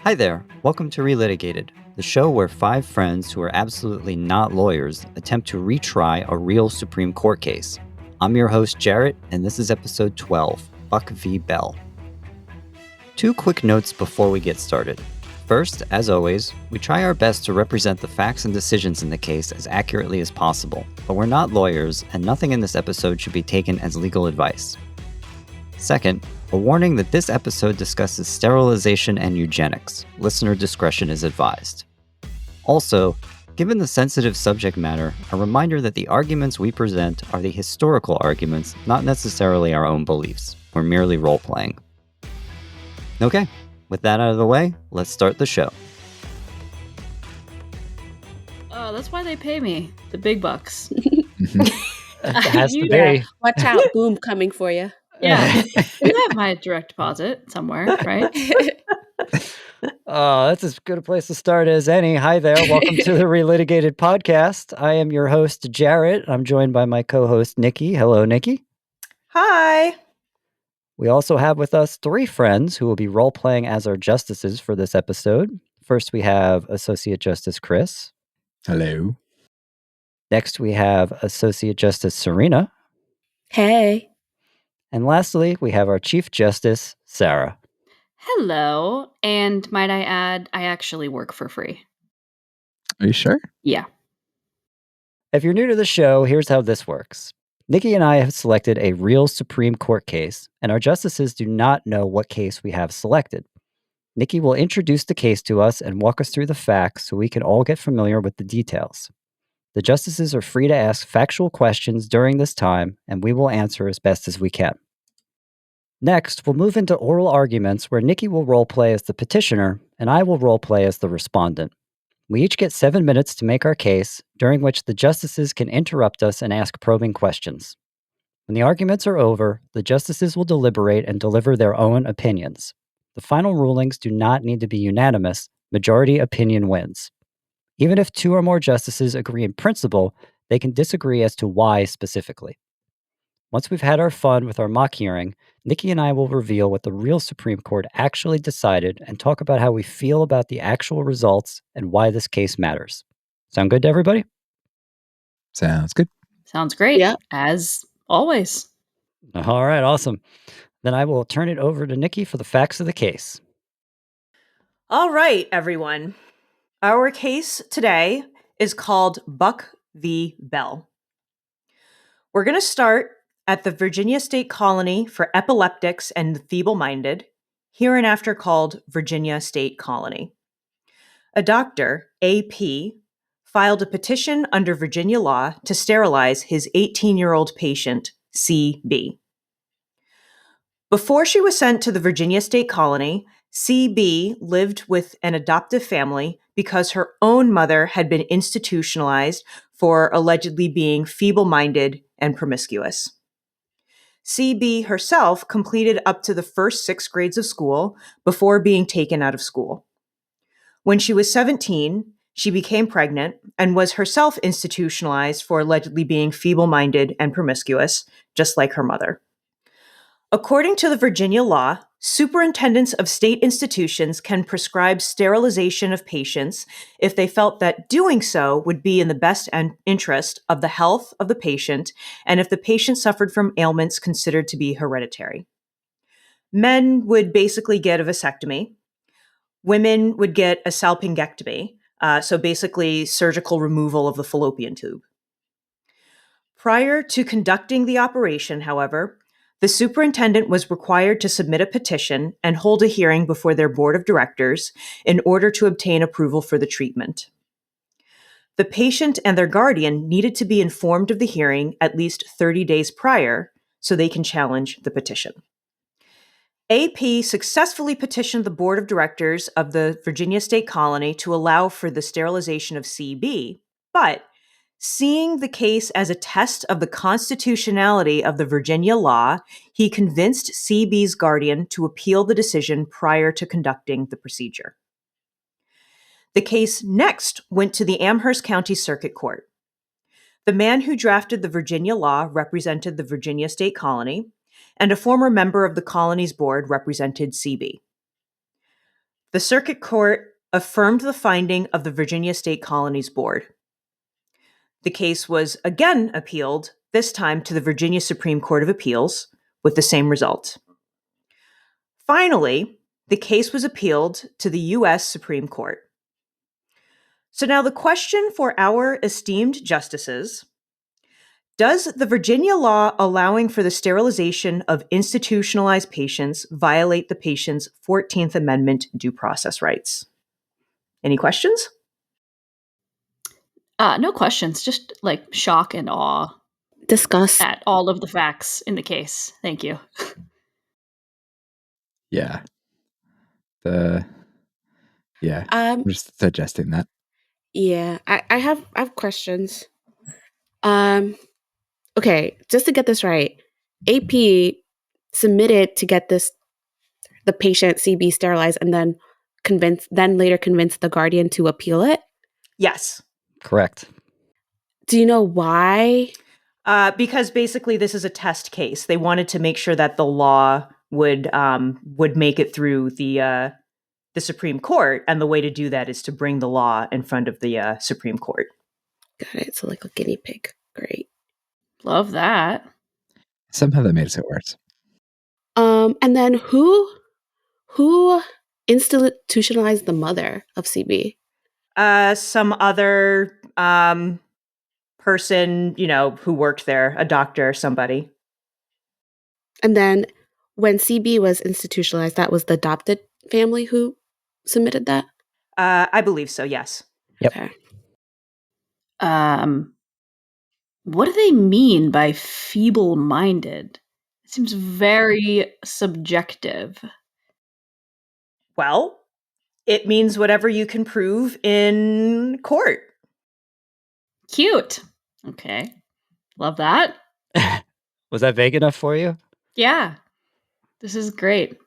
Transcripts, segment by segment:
Hi there, welcome to Relitigated, the show where five friends who are absolutely not lawyers attempt to retry a real Supreme Court case. I'm your host, Jarrett, and this is episode 12, Buck v. Bell. Two quick notes before we get started. First, as always, we try our best to represent the facts and decisions in the case as accurately as possible, but we're not lawyers, and nothing in this episode should be taken as legal advice. Second, a warning that this episode discusses sterilization and eugenics. Listener discretion is advised. Also, given the sensitive subject matter, a reminder that the arguments we present are the historical arguments, not necessarily our own beliefs. We're merely role-playing. Okay, with that out of the way, let's start the show. Oh, that's why they pay me. The big bucks. It has to be. Watch out, boom coming for you. Yeah. You have my direct deposit somewhere, right? Oh, that's as good a place to start as any. Hi there. Welcome to the Relitigated podcast. I am your host, Jarrett. I'm joined by my co-host, Nikki. Hello, Nikki. Hi. We also have with us three friends who will be role-playing as our justices for this episode. First, we have Associate Justice Chris. Hello. Next, we have Associate Justice Serena. Hey. And lastly, we have our Chief Justice, Sarah. Hello. And might I add, I actually work for free. Are you sure? Yeah. If you're new to the show, here's how this works. Nikki and I have selected a real Supreme Court case, and our justices do not know what case we have selected. Nikki will introduce the case to us and walk us through the facts so we can all get familiar with the details. The justices are free to ask factual questions during this time, and we will answer as best as we can. Next, we'll move into oral arguments where Nikki will role-play as the petitioner, and I will role-play as the respondent. We each get 7 minutes to make our case, during which the justices can interrupt us and ask probing questions. When the arguments are over, the justices will deliberate and deliver their own opinions. The final rulings do not need to be unanimous. Majority opinion wins. Even if two or more justices agree in principle, they can disagree as to why specifically. Once we've had our fun with our mock hearing, Nikki and I will reveal what the real Supreme Court actually decided and talk about how we feel about the actual results and why this case matters. Sound good to everybody? Sounds good. Sounds great. Yeah. As always. All right, awesome. Then I will turn it over to Nikki for the facts of the case. All right, everyone. Our case today is called Buck v. Bell. We're going to start at the Virginia State Colony for Epileptics and the Feeble-Minded, hereinafter called Virginia State Colony. A doctor, A.P., filed a petition under Virginia law to sterilize his 18-year-old patient, C.B. Before she was sent to the Virginia State Colony, C.B. lived with an adoptive family because her own mother had been institutionalized for allegedly being feeble-minded and promiscuous. C.B. herself completed up to the first 6 grades of school before being taken out of school. When she was 17, she became pregnant and was herself institutionalized for allegedly being feeble-minded and promiscuous, just like her mother. According to the Virginia law, superintendents of state institutions can prescribe sterilization of patients if they felt that doing so would be in the best interest of the health of the patient and if the patient suffered from ailments considered to be hereditary. Men would basically get a vasectomy. Women would get a salpingectomy, so basically surgical removal of the fallopian tube. Prior to conducting the operation, however, the superintendent was required to submit a petition and hold a hearing before their board of directors in order to obtain approval for the treatment. The patient and their guardian needed to be informed of the hearing at least 30 days prior so they can challenge the petition. AP successfully petitioned the board of directors of the Virginia State Colony to allow for the sterilization of CB, but seeing the case as a test of the constitutionality of the Virginia law, he convinced CB's guardian to appeal the decision prior to conducting the procedure. The case next went to the Amherst County Circuit Court. The man who drafted the Virginia law represented the Virginia State Colony, and a former member of the colony's board represented CB. the Circuit Court affirmed the finding of the Virginia State Colonies Board. The case was again appealed, this time to the Virginia Supreme Court of Appeals, with the same result. Finally, the case was appealed to the U.S. Supreme Court. So now the question for our esteemed justices: does the Virginia law allowing for the sterilization of institutionalized patients violate the patient's 14th Amendment due process rights? Any questions? No questions, just like shock and awe Discuss. at all of the facts in the case. Thank you. Yeah. I'm just suggesting that. Yeah, I have questions. Okay, just to get this right, AP submitted to get the patient CB sterilized, and then later convinced the guardian to appeal it. Yes. Correct. Do you know why? Because basically this is a test case. They wanted to make sure that the law would make it through the Supreme Court, and the way to do that is to bring the law in front of the Supreme Court. Got it. So like a guinea pig. Great. Love that. Somehow that made it worse. And then who institutionalized the mother of CB? Some other person, who worked there, a doctor, somebody. And then when CB was institutionalized, that was the adopted family who submitted that? I believe so, yes. Yep. Okay. What do they mean by feeble-minded? It seems very subjective. Well, it means whatever you can prove in court. Cute. Okay. Love that. Was that vague enough for you? Yeah. This is great.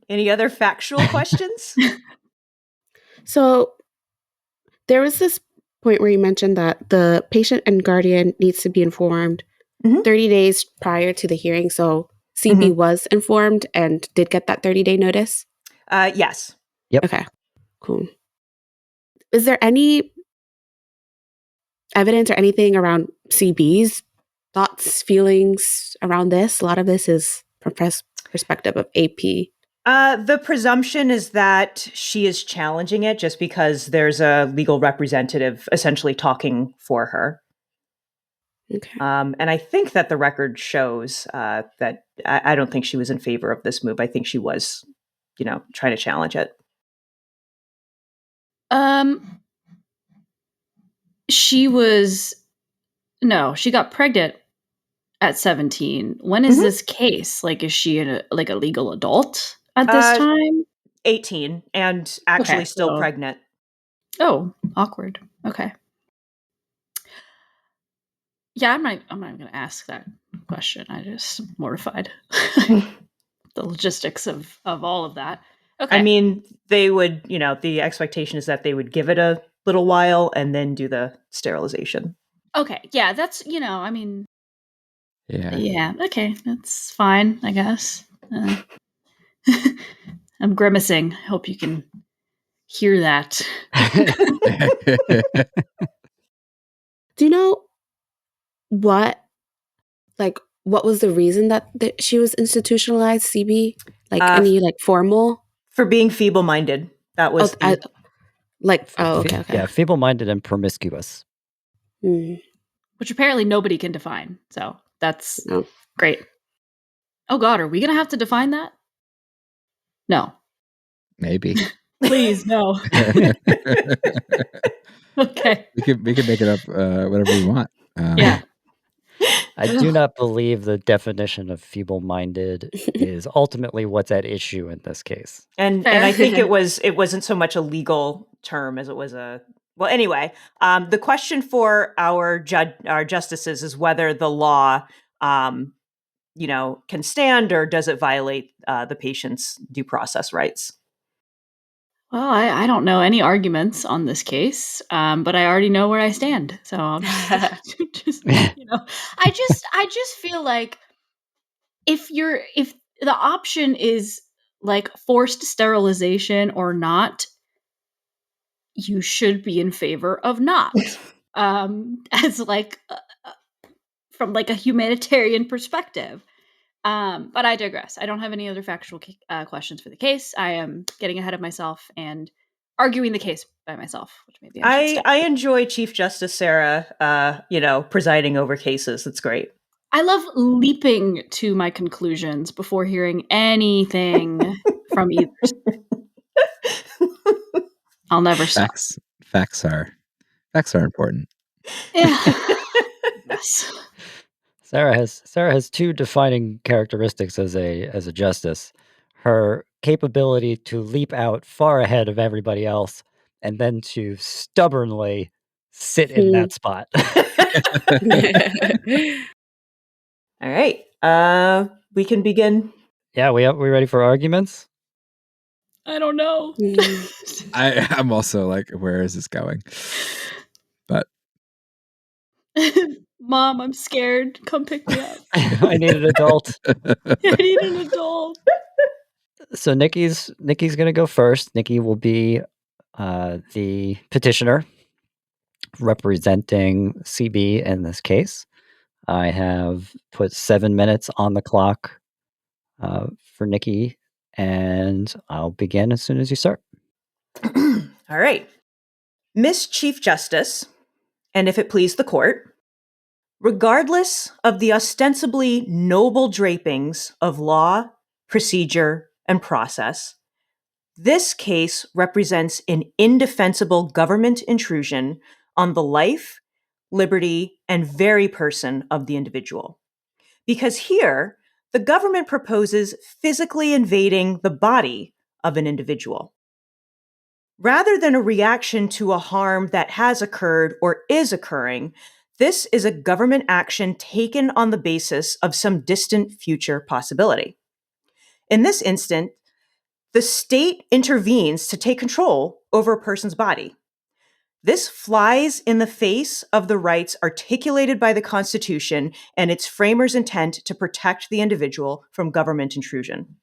Any other factual questions? So there was this point where you mentioned that the patient and guardian needs to be informed 30 days prior to the hearing. So CB was informed and did get that 30-day notice? Yes. Yep. Okay, cool. Is there any evidence or anything around CB's thoughts, feelings around this? A lot of this is from perspective of AP. The presumption is that she is challenging it just because there's a legal representative essentially talking for her. Okay. And I think that the record shows that I don't think she was in favor of this move. I think she was, trying to challenge it. She got pregnant at 17. When is this case? Like, is she a legal adult at this time? 18 and actually still pregnant. Oh, awkward. Okay. Yeah, I'm not even going to ask that question. I just mortified. The logistics of all of that. Okay. I mean, they would, the expectation is that they would give it a little while and then do the sterilization. Okay. Yeah, that's, Yeah. Yeah. Okay. That's fine, I guess. I'm grimacing. I hope you can hear that. Do you know what was the reason that she was institutionalized, CB? Any formal? For being feeble-minded. That was okay. Yeah, feeble-minded and promiscuous. Which apparently nobody can define. So that's great. Oh God, are we going to have to define that? No. Maybe. Please, no. Okay. We could make it up whatever we want. Yeah. I do not believe the definition of feeble-minded is ultimately what's at issue in this case. And I think it wasn't so much a legal term as it was well, anyway, the question for our justices is whether the law, can stand, or does it violate the patient's due process rights? Well, I don't know any arguments on this case, but I already know where I stand. So I'll just I just feel like if the option is like forced sterilization or not, you should be in favor of not. As like from like a humanitarian perspective. But I digress. I don't have any other factual questions for the case. I am getting ahead of myself and arguing the case by myself, which maybe I should stop. I enjoy Chief Justice Sarah, presiding over cases. That's great. I love leaping to my conclusions before hearing anything from either. I'll never stop. Facts are important. Yeah. Yes. Sarah has two defining characteristics as a justice. Her capability to leap out far ahead of everybody else and then to stubbornly sit in that spot. All right. We can begin. Yeah, we ready for arguments? I don't know. I'm also like, where is this going? But Mom, I'm scared. Come pick me up. I need an adult. I need an adult. So Nikki's gonna go first. Nikki will be the petitioner representing CB in this case. I have put 7 minutes on the clock for Nikki, and I'll begin as soon as you start. All right. Miss Chief Justice, and if it please the court, regardless of the ostensibly noble drapings of law, procedure, and process, this case represents an indefensible government intrusion on the life, liberty, and very person of the individual. Because here, the government proposes physically invading the body of an individual. Rather than a reaction to a harm that has occurred or is occurring, this is a government action taken on the basis of some distant future possibility. In this instant, the state intervenes to take control over a person's body. This flies in the face of the rights articulated by the Constitution and its framers' intent to protect the individual from government intrusion.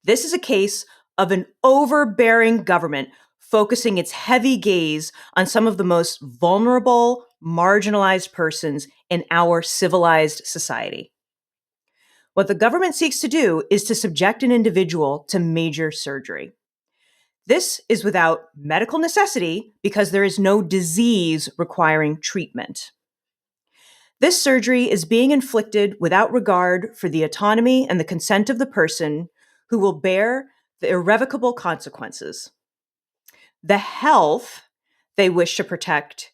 This is a case of an overbearing government focusing its heavy gaze on some of the most vulnerable, marginalized persons in our civilized society. What the government seeks to do is to subject an individual to major surgery. This is without medical necessity because there is no disease requiring treatment. This surgery is being inflicted without regard for the autonomy and the consent of the person who will bear the irrevocable consequences. The health they wish to protect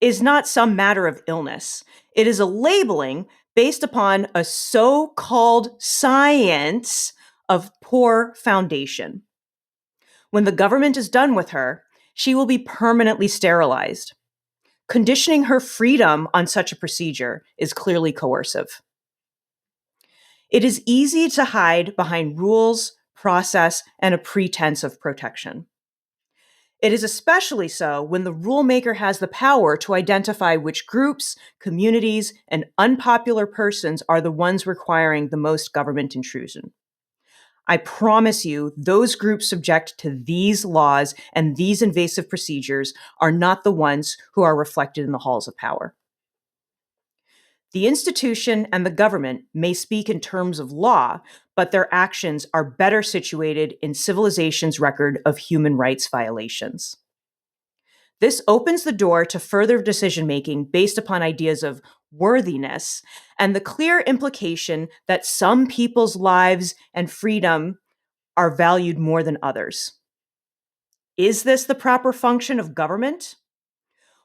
is not some matter of illness. It is a labeling based upon a so-called science of poor foundation. When the government is done with her, she will be permanently sterilized. Conditioning her freedom on such a procedure is clearly coercive. It is easy to hide behind rules, process, and a pretense of protection. It is especially so when the rulemaker has the power to identify which groups, communities, and unpopular persons are the ones requiring the most government intrusion. I promise you, those groups subject to these laws and these invasive procedures are not the ones who are reflected in the halls of power. The institution and the government may speak in terms of law, but their actions are better situated in civilization's record of human rights violations. This opens the door to further decision-making based upon ideas of worthiness and the clear implication that some people's lives and freedom are valued more than others. Is this the proper function of government?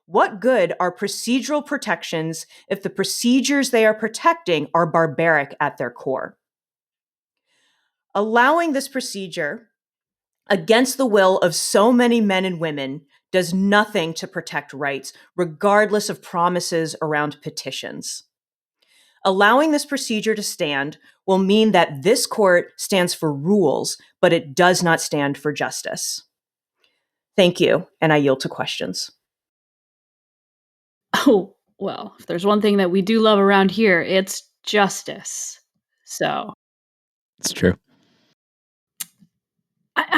What good are procedural protections if the procedures they are protecting are barbaric at their core? Allowing this procedure against the will of so many men and women does nothing to protect rights, regardless of promises around petitions. Allowing this procedure to stand will mean that this court stands for rules, but it does not stand for justice. Thank you, and I yield to questions. Oh, well, if there's one thing that we do love around here, it's justice. So. It's true.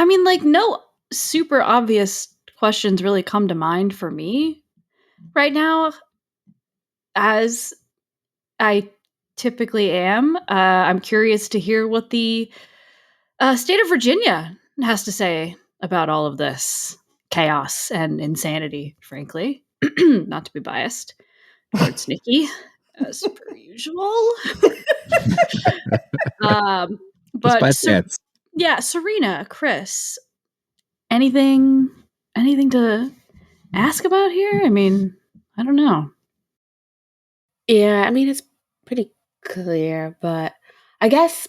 I mean, like, no super obvious questions really come to mind for me right now, as I typically am. I'm curious to hear what the state of Virginia has to say about all of this chaos and insanity, frankly. Not to be biased towards Nikki, as per usual. Just by But chance. yeah, Serena, Chris, anything to ask about here? I mean, I don't know. Yeah, I mean, it's pretty clear, but I guess,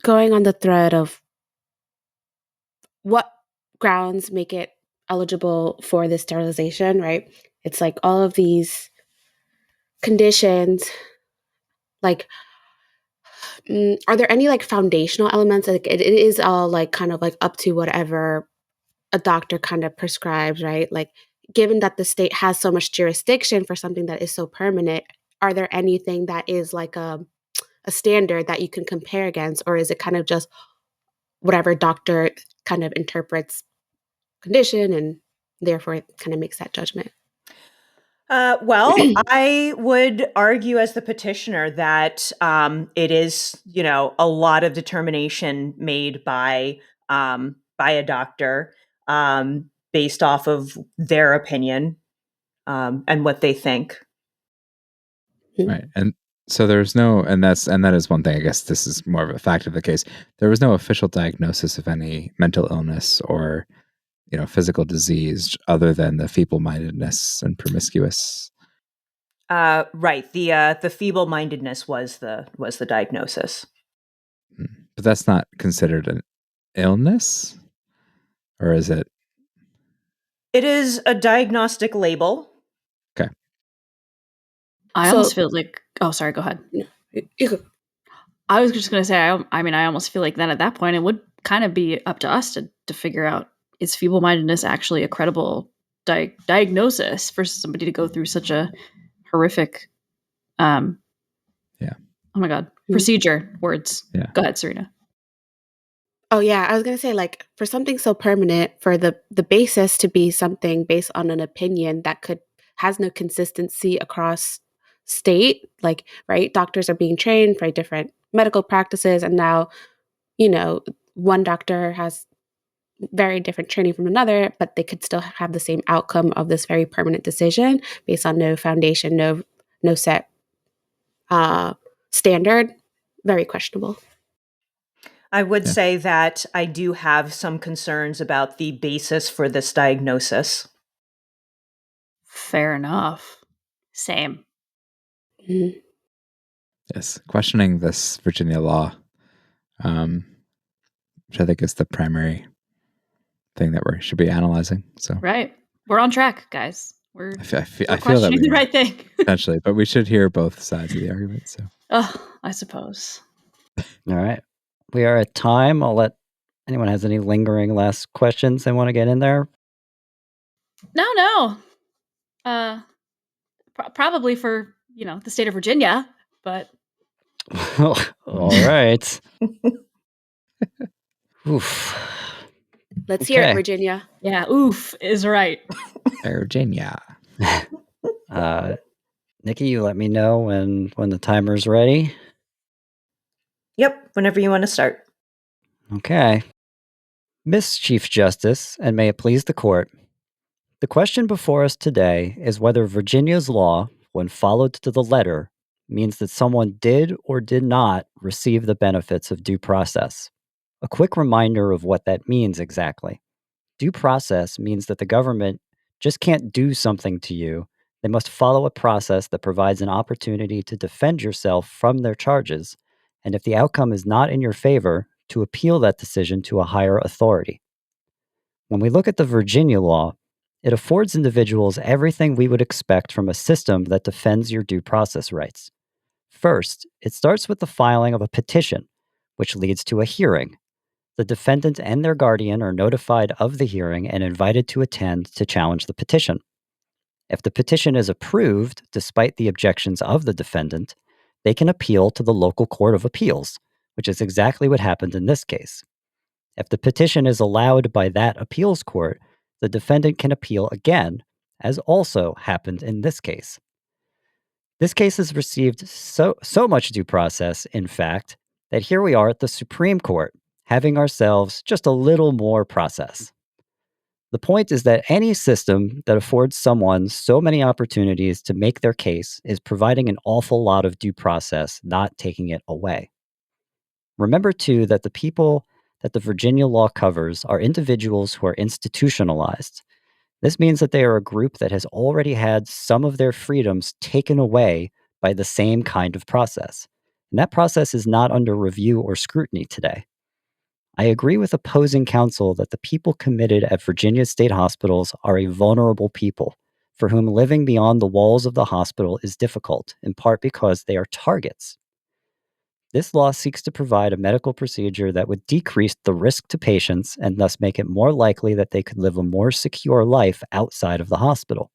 going on the thread of what grounds make it eligible for this sterilization, right? It's like all of these conditions, like, are there any like foundational elements? Like, it is all like kind of like up to whatever a doctor kind of prescribes, right? Like, given that the state has so much jurisdiction for something that is so permanent, are there anything that is like a standard that you can compare against, or is it kind of just whatever doctor kind of interprets condition and therefore it kind of makes that judgment? Well, I would argue as the petitioner that it is, a lot of determination made by a doctor based off of their opinion and what they think. Right. And so there's no, and that is one thing, I guess this is more of a fact of the case. There was no official diagnosis of any mental illness or, physical disease other than the feeble-mindedness and promiscuous. Right. The feeble-mindedness was the diagnosis. But that's not considered an illness? Or is it? It is a diagnostic label. Okay. I almost feel like, oh, sorry, go ahead. I was just going to say, I almost feel like then at that point, it would kind of be up to us to figure out, is feeble-mindedness actually a credible diagnosis for somebody to go through such a horrific, Yeah. Oh my God, procedure words. Yeah. Go ahead, Serena. Oh yeah, I was gonna say, like, for something so permanent, for the basis to be something based on an opinion that has no consistency across state, like, right, doctors are being trained by different medical practices, and now, one doctor has very different training from another, but they could still have the same outcome of this very permanent decision based on no foundation, no set standard. Very questionable. I would say that I do have some concerns about the basis for this diagnosis. Fair enough. Same. Mm-hmm. Yes. Questioning this Virginia law, which I think is the primary thing that we should be analyzing. So Right. We're on track, guys. We're I feel that questioning the right thing. Potentially, but we should hear both sides of the argument. So, I suppose. All right. We are at time. I'll let anyone has any lingering last questions they want to get in there. No. Probably for, the state of Virginia, but. All right. Oof. Let's hear it, Virginia. Yeah, oof is right. Virginia. Nikki, you let me know when the timer's ready. Yep, whenever you want to start. Okay. Miss Chief Justice, and may it please the court, the question before us today is whether Virginia's law, when followed to the letter, means that someone did or did not receive the benefits of due process. A quick reminder of what that means exactly. Due process means that the government just can't do something to you. They must follow a process that provides an opportunity to defend yourself from their charges, and if the outcome is not in your favor, to appeal that decision to a higher authority. When we look at the Virginia law, it affords individuals everything we would expect from a system that defends your due process rights. First, it starts with the filing of a petition, which leads to a hearing. The defendant and their guardian are notified of the hearing and invited to attend to challenge the petition. If the petition is approved, despite the objections of the defendant, they can appeal to the local court of appeals, which is exactly what happened in this case. If the petition is allowed by that appeals court, the defendant can appeal again, as also happened in this case. This case has received so much due process, in fact, that here we are at the Supreme Court, having ourselves just a little more process. The point is that any system that affords someone so many opportunities to make their case is providing an awful lot of due process, not taking it away. Remember, too, that the people that the Virginia law covers are individuals who are institutionalized. This means that they are a group that has already had some of their freedoms taken away by the same kind of process. And that process is not under review or scrutiny today. I agree with opposing counsel that the people committed at Virginia state hospitals are a vulnerable people for whom living beyond the walls of the hospital is difficult, in part because they are targets. This law seeks to provide a medical procedure that would decrease the risk to patients and thus make it more likely that they could live a more secure life outside of the hospital.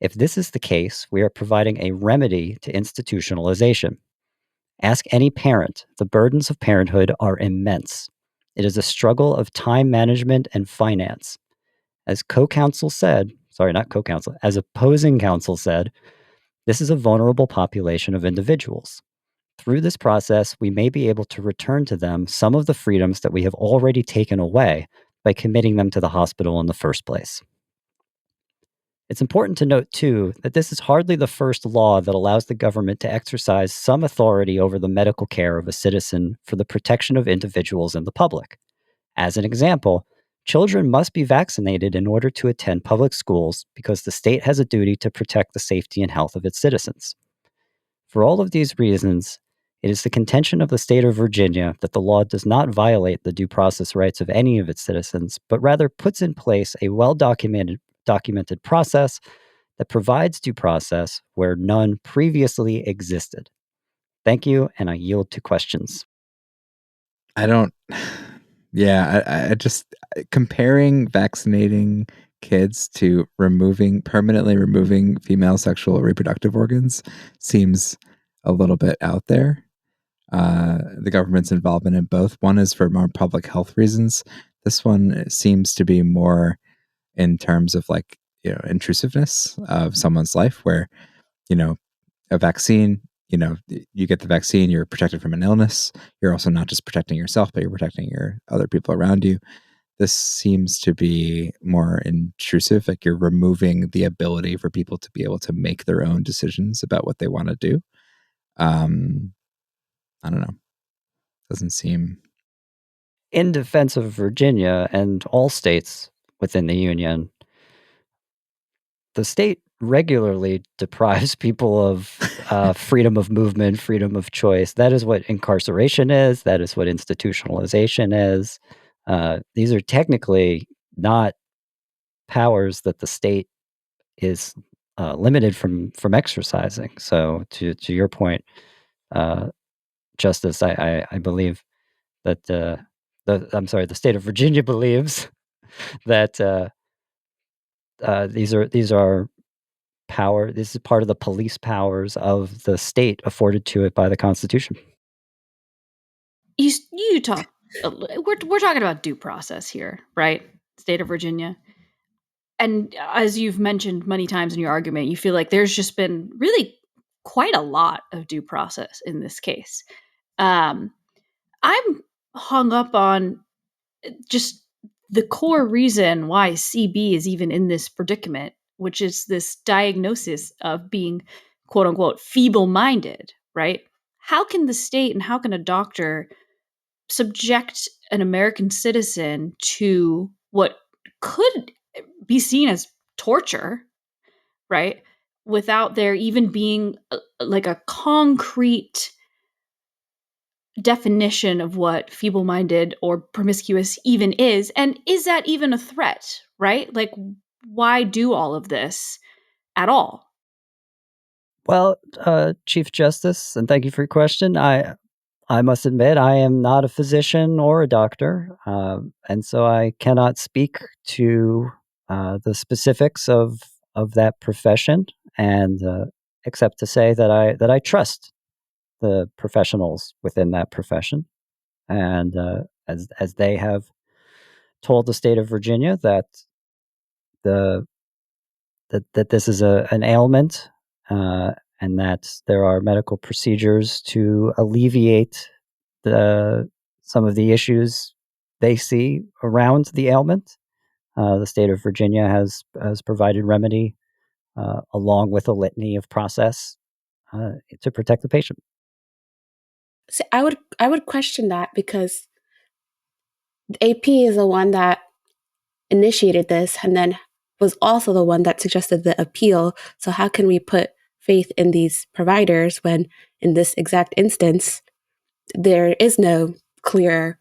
If this is the case, we are providing a remedy to institutionalization. Ask any parent. The burdens of parenthood are immense. It is a struggle of time management and finance. As co-counsel said, as opposing counsel said, this is a vulnerable population of individuals. Through this process, we may be able to return to them some of the freedoms that we have already taken away by committing them to the hospital in the first place. It's important to note, too, that this is hardly the first law that allows the government to exercise some authority over the medical care of a citizen for the protection of individuals and the public. As an example, children must be vaccinated in order to attend public schools because the state has a duty to protect the safety and health of its citizens. For all of these reasons, it is the contention of the state of Virginia that the law does not violate the due process rights of any of its citizens, but rather puts in place a well-documented process that provides due process where none previously existed. Thank you, and I yield to questions. I don't. Yeah, I just comparing vaccinating kids to permanently removing female sexual reproductive organs seems a little bit out there. The government's involvement in both. One is for more public health reasons. This one seems to be more in terms of intrusiveness of someone's life, where a vaccine, you get the vaccine, you're protected from an illness. You're also not just protecting yourself, but you're protecting your other people around you. This seems to be more intrusive. Like, you're removing the ability for people to be able to make their own decisions about what they want to do. I don't know. Doesn't seem. In defense of Virginia and all states within the Union, the state regularly deprives people of freedom of movement, freedom of choice. That is what incarceration is. That is what institutionalization is. These are technically not powers that the state is limited from exercising. So, to your point, Justice, I believe that the state of Virginia believes that these are power. This is part of the police powers of the state afforded to it by the Constitution. You talk. We're talking about due process here, right? State of Virginia. And as you've mentioned many times in your argument, you feel like there's just been really quite a lot of due process in this case. I'm hung up on just the core reason why CB is even in this predicament, which is this diagnosis of being, quote unquote, feeble-minded, right? How can the state and how can a doctor subject an American citizen to what could be seen as torture, right? Without there even being like a concrete definition of what feeble-minded or promiscuous even is, and is that even a threat, right? Like, why do all of this at all? Well, Chief Justice, and thank you for your question. I must admit, I am not a physician or a doctor, and so I cannot speak to the specifics of that profession, and except to say that I trust the professionals within that profession, and as they have told the state of Virginia that this is an ailment, and that there are medical procedures to alleviate some of the issues they see around the ailment. The state of Virginia has provided remedy, along with a litany of process, to protect the patient. See, I would question that, because AP is the one that initiated this and then was also the one that suggested the appeal. So how can we put faith in these providers when in this exact instance there is no clear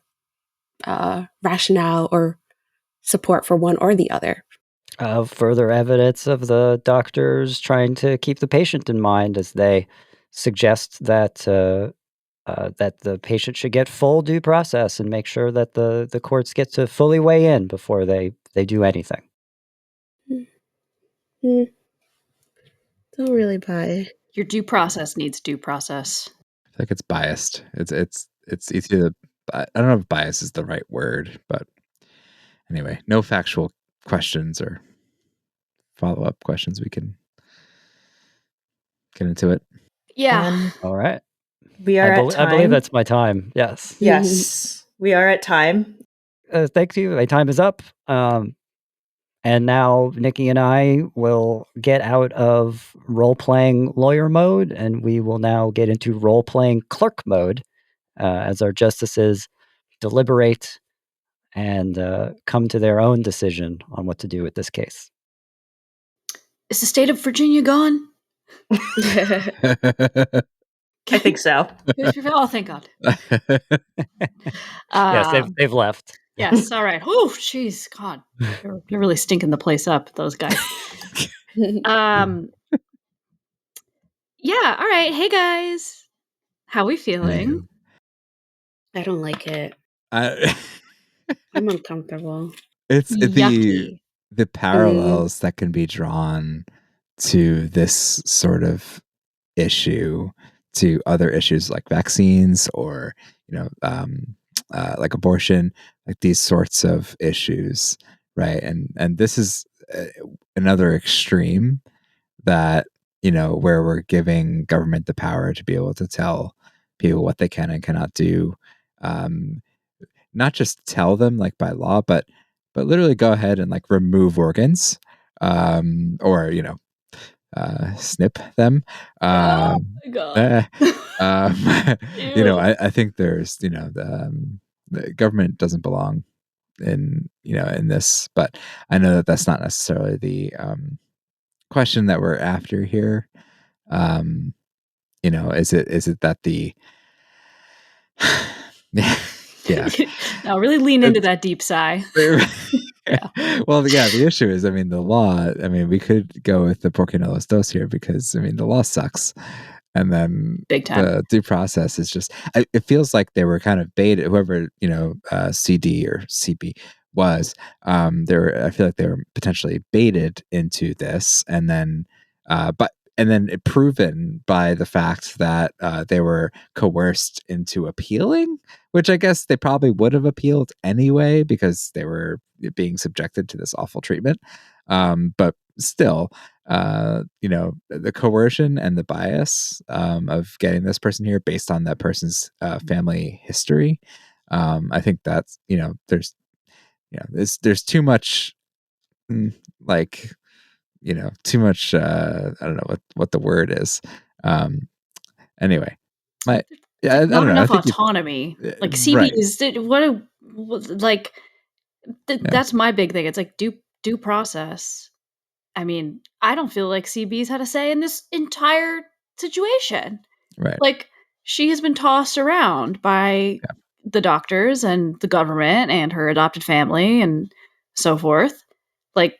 rationale or support for one or the other? Further evidence of the doctors trying to keep the patient in mind, as they suggest that that the patient should get full due process and make sure that the courts get to fully weigh in before they do anything. Mm. Don't really buy. Your due process needs due process. I feel like it's biased. It's either I don't know if bias is the right word, but anyway, no factual questions or follow-up questions. We can get into it. Yeah. All right. We are at time. I believe that's my time. Yes. Yes, we are at time. Thank you. My time is up. And now Nikki and I will get out of role-playing lawyer mode, and we will now get into role-playing clerk mode, as our justices deliberate and come to their own decision on what to do with this case. Is the state of Virginia gone? I think so. Oh, thank God. Yes, they've left. Yes. All right. Oh, jeez, God, they're really stinking the place up, those guys. Yeah. All right. Hey guys, how we feeling? I don't like it. I'm uncomfortable. It's Yucky. the parallels that can be drawn to this sort of issue to other issues like vaccines or like abortion, like these sorts of issues, right? And this is another extreme that where we're giving government the power to be able to tell people what they can and cannot do, not just tell them like by law, but literally go ahead and like remove organs, or snip them. Oh my God. I think there's the government doesn't belong in in this, but I know that that's not necessarily the question that we're after here. Is it that the yeah. Now really lean into that deep sigh. Yeah. Well, yeah, the issue is, the law, we could go with the porque no los dos here, because, the law sucks. And then Big time. the due process is just, it feels like they were kind of baited, whoever, CD or CB was, I feel like they were potentially baited into this, and then, it proven by the fact that they were coerced into appealing, which I guess they probably would have appealed anyway because they were being subjected to this awful treatment. But still, the coercion and the bias of getting this person here based on that person's family history. I think that's, there's too much, like, too much, I don't know what the word is. Anyway, I don't know. Enough autonomy. Like CB right. is that's my big thing. It's like due process. I don't feel like CB's had a say in this entire situation. Right. Like, she has been tossed around by the doctors and the government and her adopted family and so forth. Like,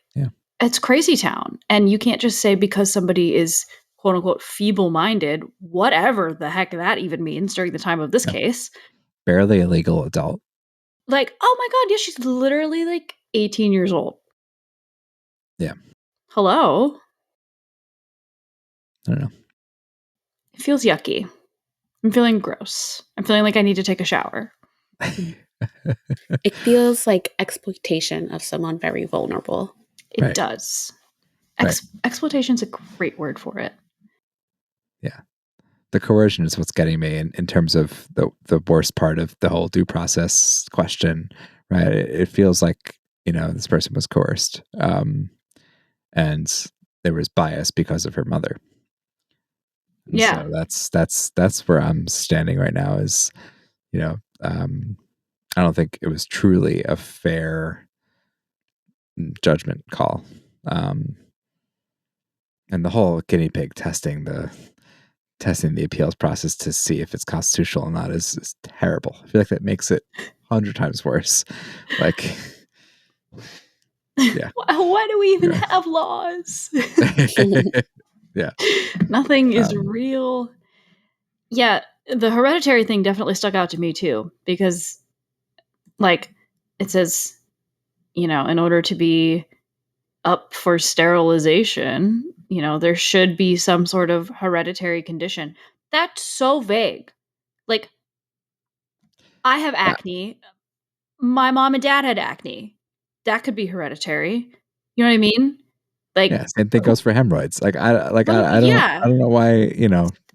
it's crazy town. And you can't just say because somebody is quote unquote feeble-minded, whatever the heck that even means during the time of this case. Barely a legal adult. Like, oh my God, yeah, she's literally like 18 years old. Yeah. Hello? I don't know. It feels yucky. I'm feeling gross. I'm feeling like I need to take a shower. It feels like exploitation of someone very vulnerable. It Right. does. Right. Exploitation's a great word for it. Yeah. The coercion is what's getting me in terms of the worst part of the whole due process question, right? It feels like, this person was coerced. And there was bias because of her mother. And Yeah. so that's where I'm standing right now is, I don't think it was truly a fair judgment call. And the whole guinea pig testing the appeals process to see if it's constitutional or not is terrible. I feel like that makes it 100 times worse. Like, yeah. Why do we even have laws? Yeah. Nothing is real. Yeah, the hereditary thing definitely stuck out to me too, because like it says, in order to be up for sterilization, there should be some sort of hereditary condition. That's so vague. Like, I have acne. My mom and dad had acne. That could be hereditary. You know what I mean? Like, Yeah, same thing goes for hemorrhoids. Like I yeah, don't know why,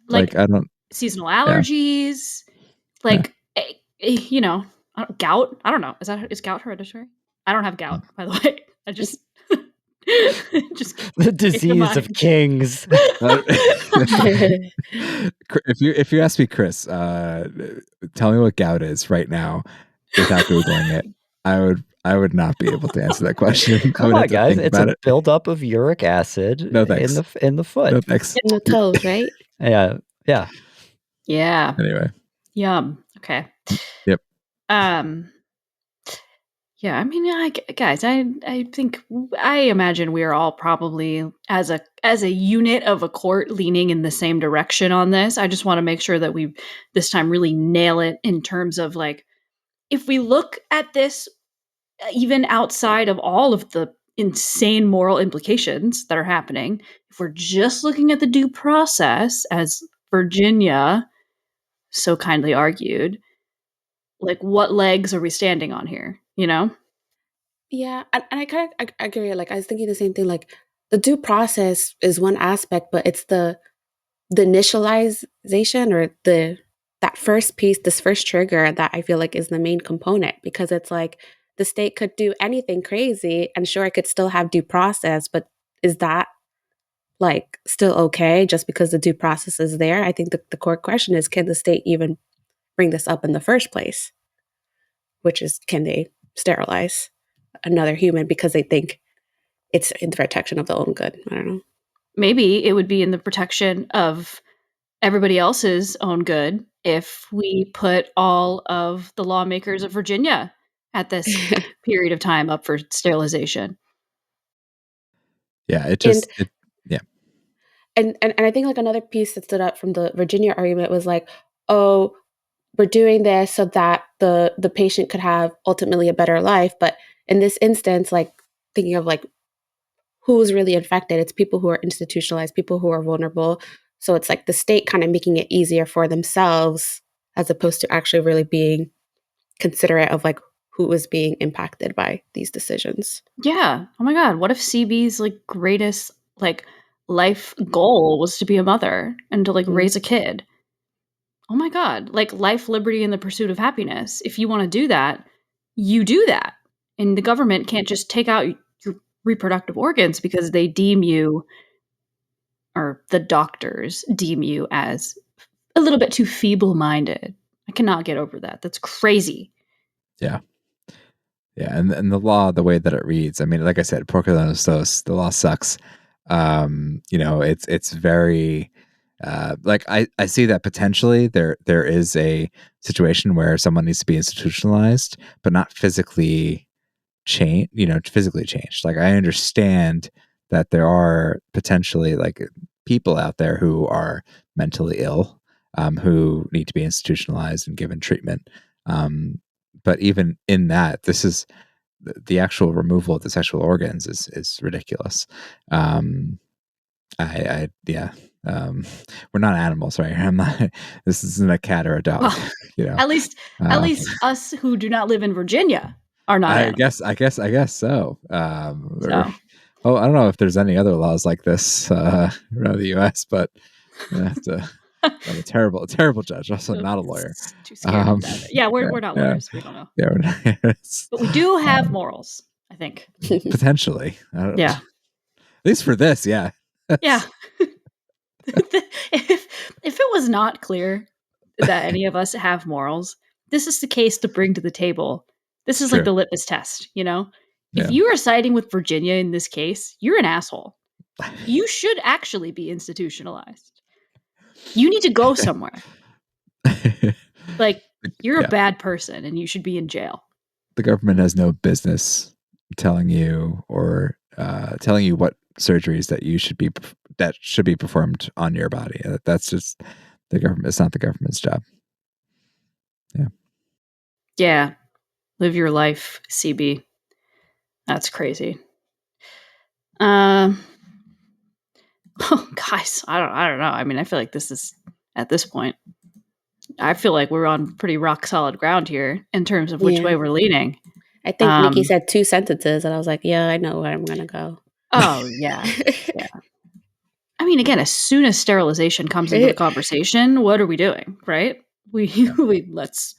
like I don't. seasonal Yeah. allergies, Yeah. Gout. I don't know. Is gout hereditary? I don't have gout, by the way. I just the disease of kings. If you ask me, Chris, tell me what gout is right now without googling it, I would not be able to answer that question. Come on, guys! It's a buildup of uric acid No, thanks. in the foot. No thanks. In the toes, right? Yeah. Yeah. Anyway. Yum. Okay. Yep. Yeah, I mean, guys, I think I imagine we are all probably as a unit of a court leaning in the same direction on this. I just want to make sure that we this time really nail it in terms of like if we look at this even outside of all of the insane moral implications that are happening, if we're just looking at the due process as Virginia so kindly argued, like what legs are we standing on here, Yeah, and I kind of I agree. Like I was thinking the same thing. Like the due process is one aspect, but it's the initialization or that first piece, this first trigger that I feel like is the main component because it's like the state could do anything crazy, and sure, I could still have due process, but is that like still okay just because the due process is there? I think the core question is, can the state even bring this up in the first place? Which is, can they sterilize another human because they think it's in the protection of their own good? I don't know. Maybe it would be in the protection of everybody else's own good if we put all of the lawmakers of Virginia at this period of time up for sterilization. Yeah, yeah. And I think like another piece that stood out from the Virginia argument was like, oh, we're doing this so that the patient could have ultimately a better life. But in this instance, like thinking of like who's really infected, it's people who are institutionalized, people who are vulnerable. So it's like the state kind of making it easier for themselves as opposed to actually really being considerate of like who is being impacted by these decisions. Yeah. Oh my God. What if CB's like greatest like life goal was to be a mother and to like raise a kid? Oh my God. Like life, liberty, and the pursuit of happiness. If you want to do that, you do that. And the government can't just take out your reproductive organs because they deem you, or the doctors deem you as a little bit too feeble-minded. I cannot get over that. That's crazy. Yeah. Yeah, and the law, the way that it reads, I mean, like I said, porca nostos, the law sucks. It's very like I see that potentially there is a situation where someone needs to be institutionalized, but not physically physically changed. Like I understand that there are potentially like people out there who are mentally ill, who need to be institutionalized and given treatment. But even in that, this is the actual removal of the sexual organs is ridiculous. I we're not animals, right? I'm not. This isn't a cat or a dog. Well, You know. at least us who do not live in Virginia are not animals. I guess so. So. I don't know if there's any other laws like this around the U.S., but I'm a terrible judge. Also, not a lawyer. Too scared to dive in. Yeah, we're not lawyers. We don't know. Yeah, we're not. But we do have morals, I think. Potentially. I don't, Yeah. At least for this, yeah. Yeah. if it was not clear that any of us have morals, this is the case to bring to the table. This is like the litmus test, you know? If you are siding with Virginia in this case, you're an asshole. You should actually be institutionalized. You need to go somewhere. Like, you're a bad person and you should be in jail. The government has no business telling you or telling you what surgeries that should be performed on your body. That's just the government. It's not the government's job. Yeah. Yeah. Live your life, CB. That's crazy. Oh, guys, I don't know. I mean, I feel like this is, at this point, I feel like we're on pretty rock solid ground here in terms of which way we're leaning. I think Nikki said 2 sentences, and I was like, yeah, I know where I'm going to go. Oh, yeah. Yeah. I mean, again, as soon as sterilization comes into the conversation, what are we doing, right? Let's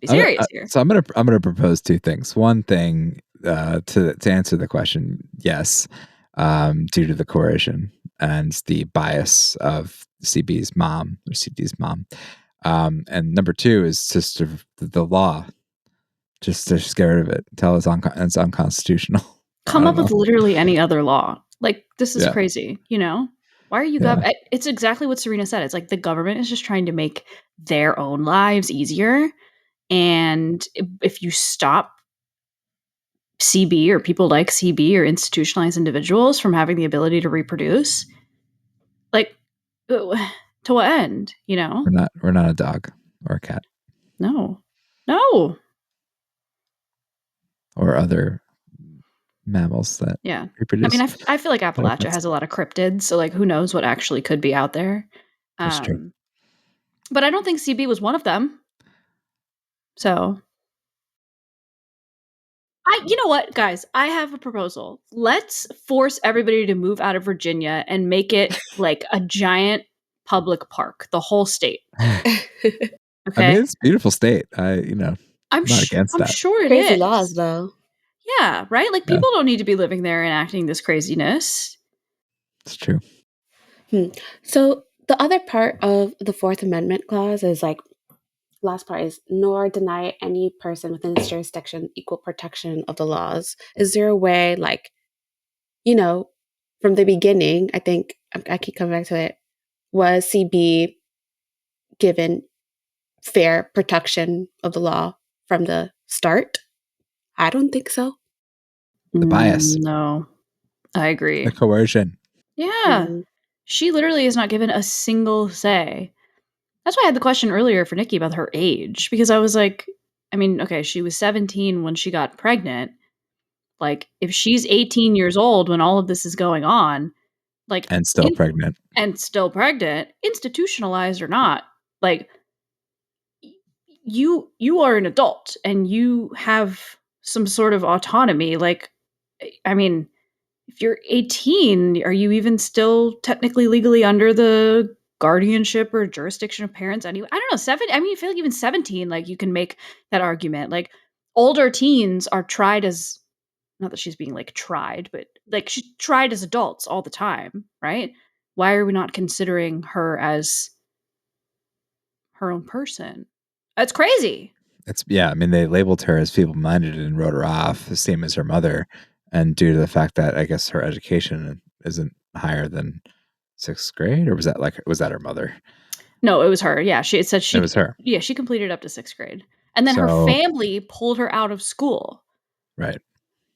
be serious here. So I'm gonna propose 2 things. One thing to answer the question, yes, due to the coercion and the bias of CB's mom or CD's mom, and number 2 is just the law. Just get rid of it. Tell us it's unconstitutional. Come up with literally any other law. Like, this is crazy, you know? Why are you it's exactly what Serena said. It's like the government is just trying to make their own lives easier. And if you stop CB or people like CB or institutionalized individuals from having the ability to reproduce, like, to what end, you know? We're not a dog or a cat. No. Or other mammals that reproduce. I mean, I feel like Appalachia has a lot of cryptids, so like who knows what actually could be out there. That's true. But I don't think CB was one of them. So you know what, guys? I have a proposal. Let's force everybody to move out of Virginia and make it like a giant public park, the whole state. Okay? I mean, it's a beautiful state. I'm not against that. I'm sure it Crazy is. laws, though. Yeah, right? Like, people don't need to be living there and acting this craziness. It's true. So the other part of the 4th Amendment clause is like, last part is, nor deny any person within its jurisdiction equal protection of the laws. Is there a way, like, you know, from the beginning, I think, I keep coming back to it, was CB given fair protection of the law from the start? I don't think so. The bias. No, I agree. The coercion. Yeah. She literally is not given a single say. That's why I had the question earlier for Nikki about her age, because I was like, I mean, okay, she was 17 when she got pregnant. Like, if she's 18 years old when all of this is going on, like, and still pregnant, institutionalized or not, like, you are an adult and you have some sort of autonomy. Like, I mean, if you're 18, are you even still technically legally under the guardianship or jurisdiction of parents anyway? I don't know. I feel like even 17, like, you can make that argument. Like, older teens are tried as, not that she's being like tried, but like she's tried as adults all the time, right? Why are we not considering her as her own person? That's crazy. I mean, they labeled her as feeble-minded and wrote her off, the same as her mother. And due to the fact that I guess her education isn't higher than 6th grade, or was that her mother? No, it was her. Yeah, it said it was her. Yeah, she completed up to 6th grade, and then her family pulled her out of school. Right.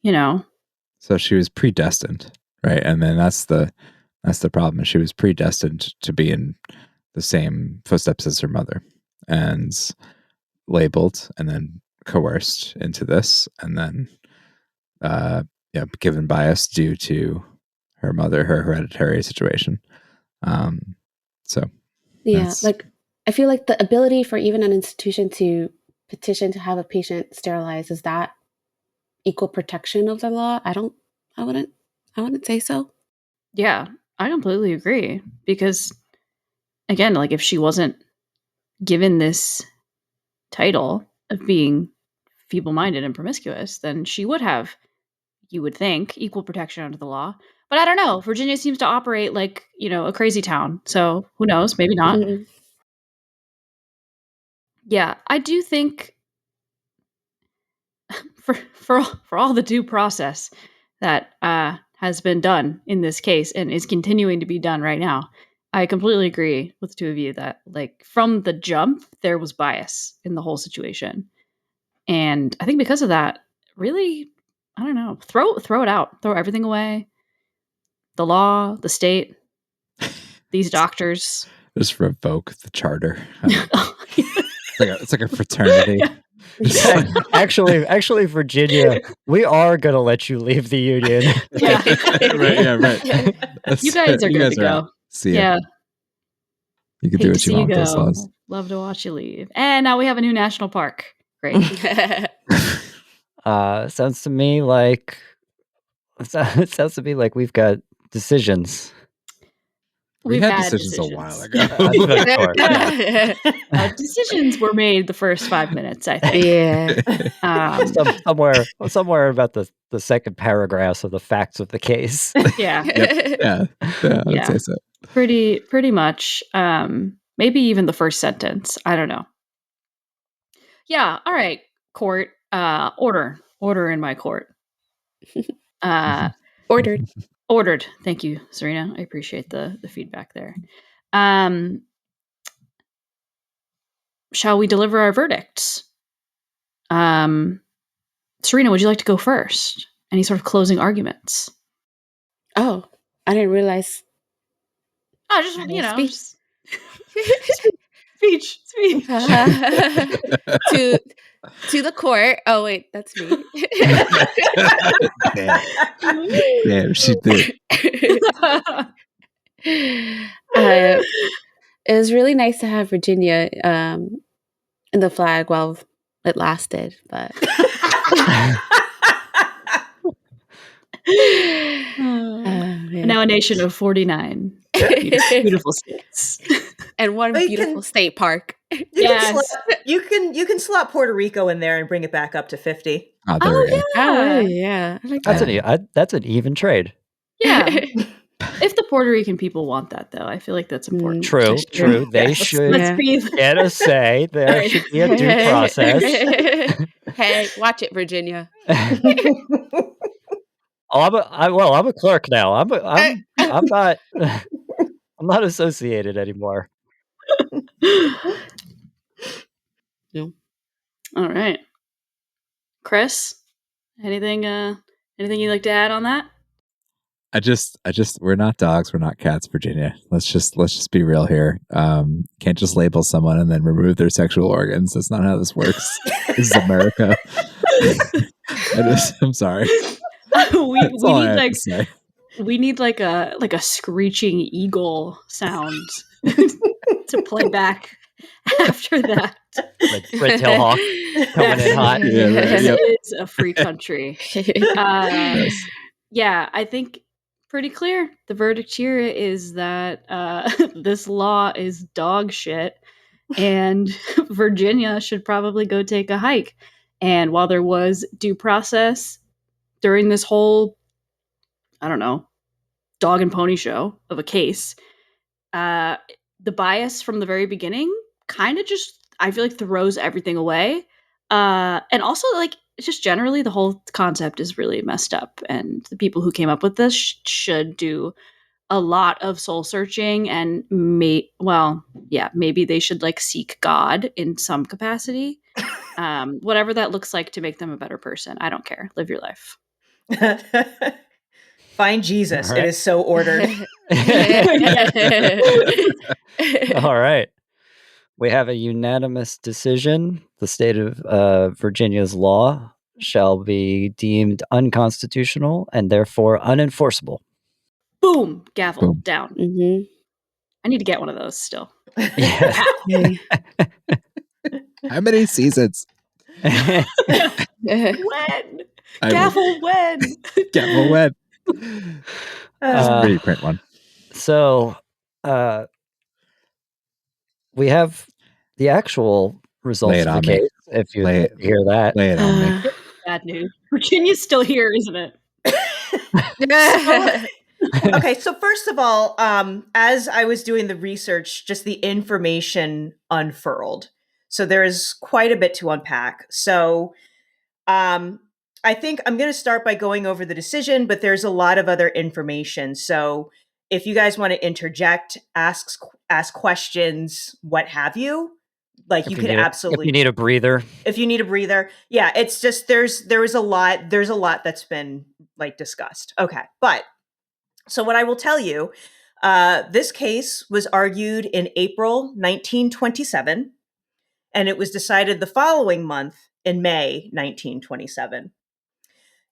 You know. So she was predestined, right? And then that's the problem. She was predestined to be in the same footsteps as her mother, and labeled and then coerced into this, and then given bias due to her mother, her hereditary situation. So Yeah, that's- like I feel like the ability for even an institution to petition to have a patient sterilized, is that equal protection of the law? I wouldn't say so. Yeah, I completely agree. Because, again, like if she wasn't given this title of being feeble-minded and promiscuous, then she would have, you would think, equal protection under the law. But I don't know. Virginia seems to operate like, a crazy town. So who knows? Maybe not. Yeah, I do think for all the due process that has been done in this case and is continuing to be done right now, I completely agree with the two of you that, like, from the jump, there was bias in the whole situation. And I think because of that, really, I don't know, throw it out. Throw everything away. The law, the state, these doctors. just revoke the charter. It's like a fraternity. Actually, Virginia, we are gonna let you leave the union. Yeah. right. You guys are good to go. Out. See ya. Yeah. You can Hate do to what you see want you with those go. laws. Love to watch you leave. And now we have a new national park. Great. Sounds to me like we've got decisions. We had decisions a while ago. Decisions were made the first 5 minutes, I think. Yeah. Somewhere about the second paragraphs of the facts of the case. Yeah. Yeah, I'd say so. Pretty much. Maybe even the first sentence. I don't know. Yeah. All right. Court. Order in my court. Ordered. Thank you, Serena. I appreciate the feedback there. Shall we deliver our verdicts? Serena, would you like to go first? Any sort of closing arguments? Oh, I didn't realize. Oh, just speech. To the court. Oh wait, that's me. Damn, she did. It was really nice to have Virginia in the flag while it lasted, but now a nation of 49 beautiful states and one beautiful state park. You can slot Puerto Rico in there and bring it back up to 50. Yeah. I like that's an even trade. Yeah. If the Puerto Rican people want that, though, I feel like that's important. True. They should get a say. There should be a due process. Hey, watch it, Virginia. I'm a clerk now. I'm not associated anymore. No. All right, Chris. Anything you'd like to add on that? We're not dogs, we're not cats, Virginia. Let's just be real here. Can't just label someone and then remove their sexual organs. That's not how this works. This is America. I'm sorry. We need like a screeching eagle sound to play back after that. Red tail hawk coming in hot. It's a free country. Yeah, I think pretty clear. The verdict here is that this law is dog shit, and Virginia should probably go take a hike. And while there was due process during this whole, I don't know, dog and pony show of a case, the bias from the very beginning kind of just, I feel like, throws everything away. And also, like, just generally, the whole concept is really messed up. And the people who came up with this should do a lot of soul searching and maybe they should like seek God in some capacity. Whatever that looks like to make them a better person. I don't care. Live your life. Find Jesus. Right. It is so ordered. All right. We have a unanimous decision. The state of Virginia's law shall be deemed unconstitutional and therefore unenforceable. Boom. Gavel down. Mm-hmm. I need to get one of those still. Yes. How many seasons? When? Gavel when? Gavel when? Just Uh, pretty print one. So, we have the actual results Lay it of the on me. case. If you hear that, Lay it on me. Bad news. Virginia's still here, isn't it? Okay, so first of all, as I was doing the research, just the information unfurled. So there is quite a bit to unpack. So I think I'm going to start by going over the decision, but there's a lot of other information. So if you guys want to interject, ask questions, what have you, like if you you could need absolutely. if you need a breather, Yeah, it's just there's a lot that's been like discussed. Okay, but so what I will tell you, this case was argued in April 1927, and it was decided the following month in May 1927.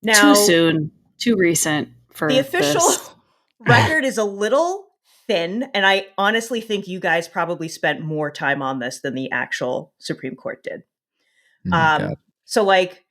Now, too soon, too recent for the official this. record is a little thin, and I honestly think you guys probably spent more time on this than the actual Supreme Court did. So like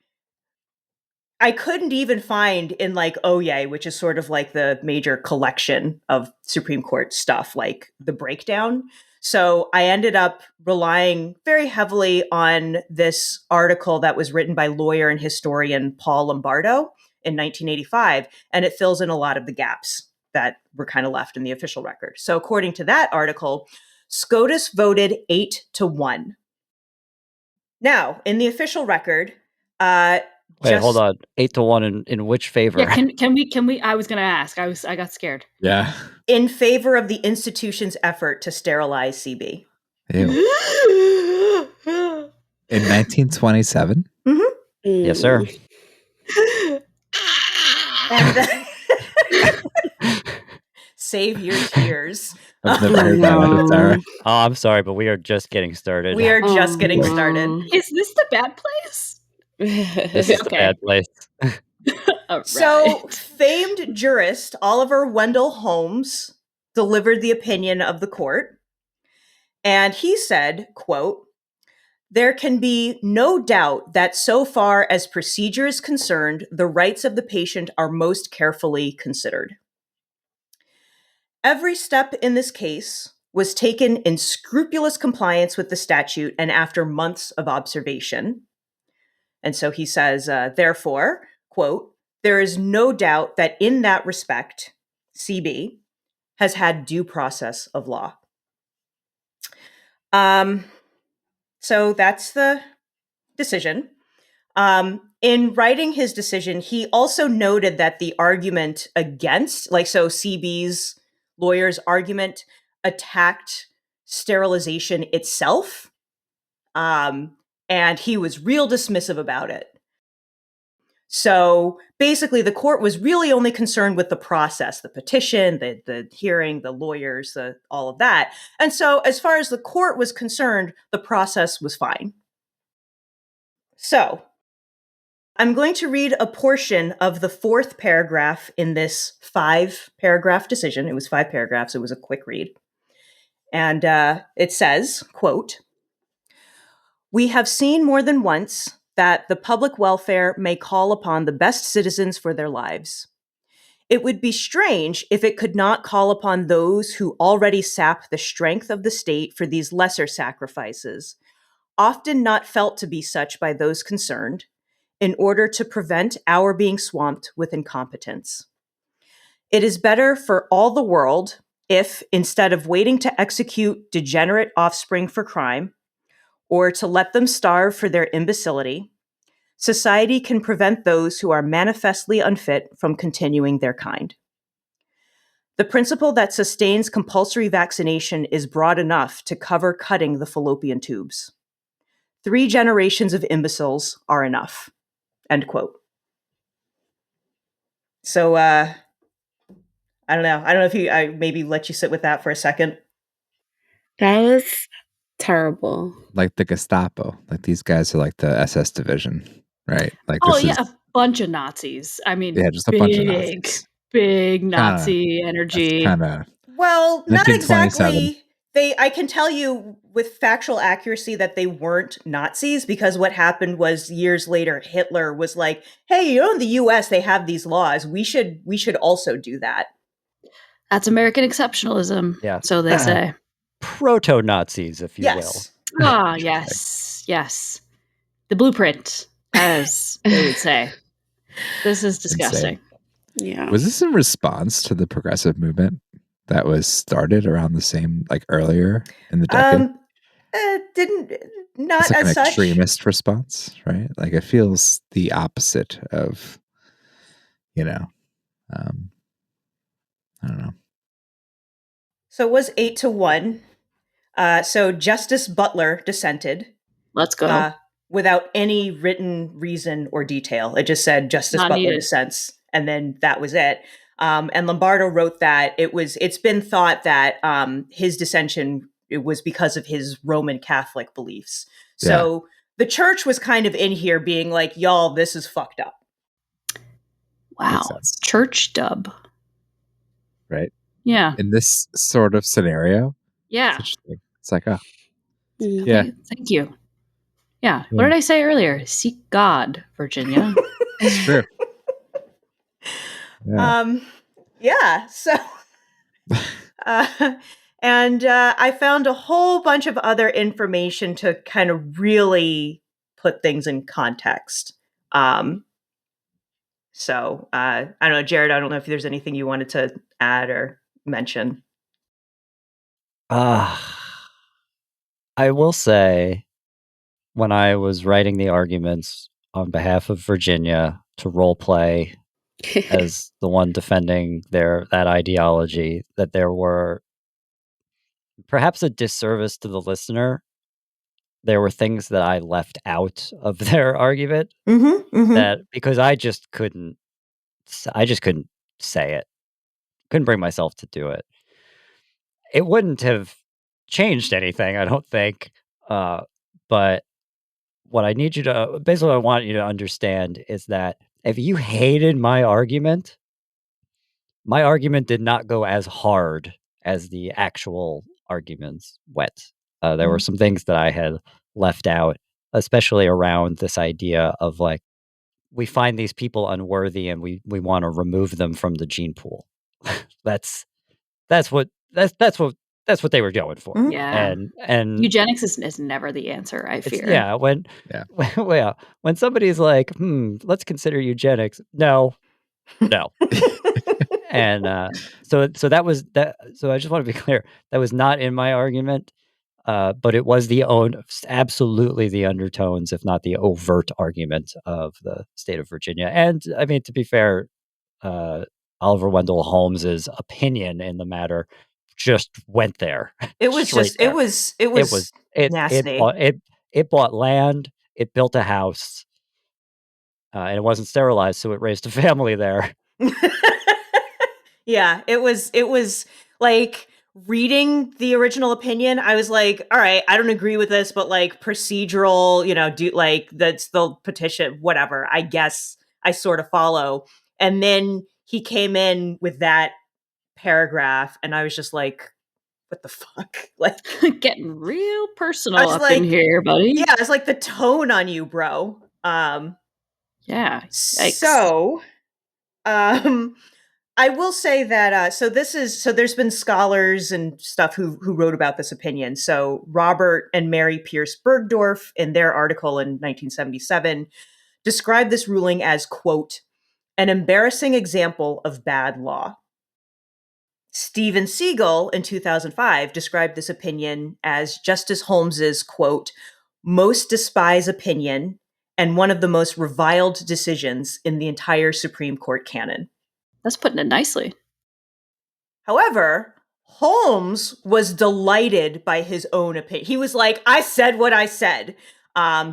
I couldn't even find in like Oyez, which is sort of like the major collection of Supreme Court stuff, like the breakdown. So I ended up relying very heavily on this article that was written by lawyer and historian Paul Lombardo in 1985, and it fills in a lot of the gaps that were kind of left in the official record. So according to that article, SCOTUS voted 8-1. Now, in the official record, wait, hold on. 8-1 in which favor? Yeah, can we? I was gonna ask. I got scared. Yeah. In favor of the institution's effort to sterilize CB. Ew. In 1927? Mm-hmm. Yes, sir. And save your tears. I've never heard that one, Sarah. Oh, I'm sorry, but we are just getting started. We are just getting started. Is this the bad place? This is the bad place. Right. So, famed jurist Oliver Wendell Holmes delivered the opinion of the court. And he said, quote, "There can be no doubt that so far as procedure is concerned, the rights of the patient are most carefully considered. Every step in this case was taken in scrupulous compliance with the statute and after months of observation." And so he says, therefore, quote, "There is no doubt that in that respect, CB has had due process of law." So that's the decision. In writing his decision, he also noted that the argument against, so CB's lawyer's argument attacked sterilization itself. And he was real dismissive about it. So basically, the court was really only concerned with the process, the petition, the hearing, the lawyers, all of that. And so as far as the court was concerned, the process was fine. So I'm going to read a portion of the fourth paragraph in this 5-paragraph decision. It was 5 paragraphs. It was a quick read. And it says, quote, "We have seen more than once that the public welfare may call upon the best citizens for their lives. It would be strange if it could not call upon those who already sap the strength of the state for these lesser sacrifices, often not felt to be such by those concerned, in order to prevent our being swamped with incompetence. It is better for all the world if, instead of waiting to execute degenerate offspring for crime, or to let them starve for their imbecility, society can prevent those who are manifestly unfit from continuing their kind. The principle that sustains compulsory vaccination is broad enough to cover cutting the fallopian tubes. 3 generations of imbeciles are enough." End quote. So, I don't know. I don't know if I maybe let you sit with that for a second. That was terrible. Like the Gestapo. Like these guys are like the SS division, right? Like a bunch of Nazis. I mean, just a bunch of Nazis. Big Nazi energy. Kind of Well, not 1927. exactly. I can tell you with factual accuracy that they weren't Nazis, because what happened was years later, Hitler was like, "Hey, you know, in the U.S. they have these laws. We should also do that." That's American exceptionalism. Yeah. So they say. Proto-Nazis, if you will. Yes. Ah, yes. The blueprint, as they would say. This is disgusting. Yeah. Was this in response to the progressive movement that was started around the same, like earlier in the decade? Didn't not It's like as an such. extremist response, right? Like it feels the opposite of, I don't know. So it was 8-1. So Justice Butler dissented. Let's go. Without any written reason or detail. It just said Justice Not Butler needed. dissents, and then that was it. And Lombardo wrote that it's been thought that his dissension, it was because of his Roman Catholic beliefs. So the church was kind of in here being like, y'all, this is fucked up. Wow. Church dub. Right? Yeah. In this sort of scenario. Yeah. It's like, oh. Yeah. Thank you. Yeah. What did I say earlier? Seek God, Virginia. It's true. So and I found a whole bunch of other information to kind of really put things in context. So I don't know, Jared, I don't know if there's anything you wanted to add or mention. I will say, when I was writing the arguments on behalf of Virginia to role play as the one defending that ideology, that there were perhaps a disservice to the listener. There were things that I left out of their argument that because I just couldn't say it. Couldn't bring myself to do it. It wouldn't have changed anything, I don't think. But what I need you to basically what I want you to understand is that if you hated my argument did not go as hard as the actual arguments went. There were some things that I had left out, especially around this idea of like, we find these people unworthy and we want to remove them from the gene pool. that's what they were going for. Yeah. And eugenics is never the answer, I fear. Yeah, when somebody's like, let's consider eugenics. No. And so that was that. So I just want to be clear, that was not in my argument, but it was absolutely the undertones, if not the overt argument of the state of Virginia. And I mean, to be fair, Oliver Wendell Holmes's opinion in the matter just went there. It was nasty. It bought land, it built a house, and it wasn't sterilized, so it raised a family there. Yeah, it was like reading the original opinion. I was like, all right, I don't agree with this, but like procedural, do like that's the petition, whatever. I guess I sort of follow. And then he came in with that paragraph, and I was just like, what the fuck? Like getting real personal up in here, buddy. Yeah, it's like the tone on you, bro. Yeah. Yikes. So I will say that so there's been scholars and stuff who wrote about this opinion. So Robert and Mary Pierce Bergdorf, in their article in 1977, described this ruling as, quote, an embarrassing example of bad law. Stephen Siegel in 2005 described this opinion as Justice Holmes's, quote, most despised opinion and one of the most reviled decisions in the entire Supreme Court canon. That's putting it nicely. However, Holmes was delighted by his own opinion. He was like, I said what I said.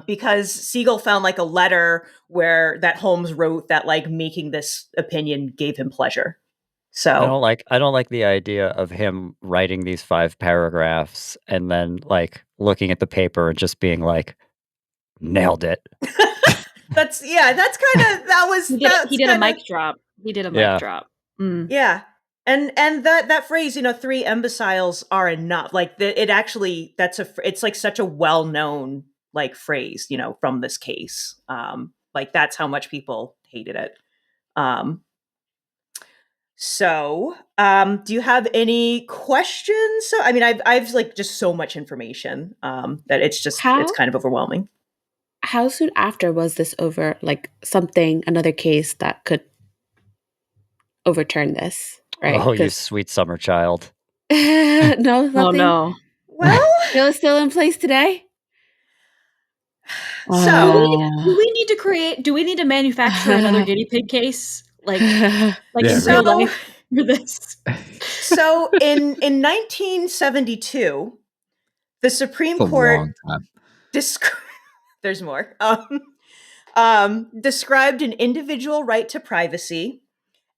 Because Siegel found like a letter that Holmes wrote that like making this opinion gave him pleasure. So I don't like the idea of him writing these 5 paragraphs and then like looking at the paper and just being like, nailed it. That's kind of, that was, he did a mic drop. He did a mic drop. Yeah. And that phrase, 3 imbeciles are enough. Like it actually, it's like such a well-known like phrase, from this case. Like that's how much people hated it. So, do you have any questions? So, I mean, I've like just so much information that it's kind of overwhelming. How soon after was this over? Like another case that could overturn this, right? Oh, you sweet summer child. No, nothing. Oh no. Well, It's still in place today. So, do we need to manufacture another guinea pig case? Like Yeah, in real life for this? So in 1972, the Supreme It's a Court long time. there's more. Described an individual right to privacy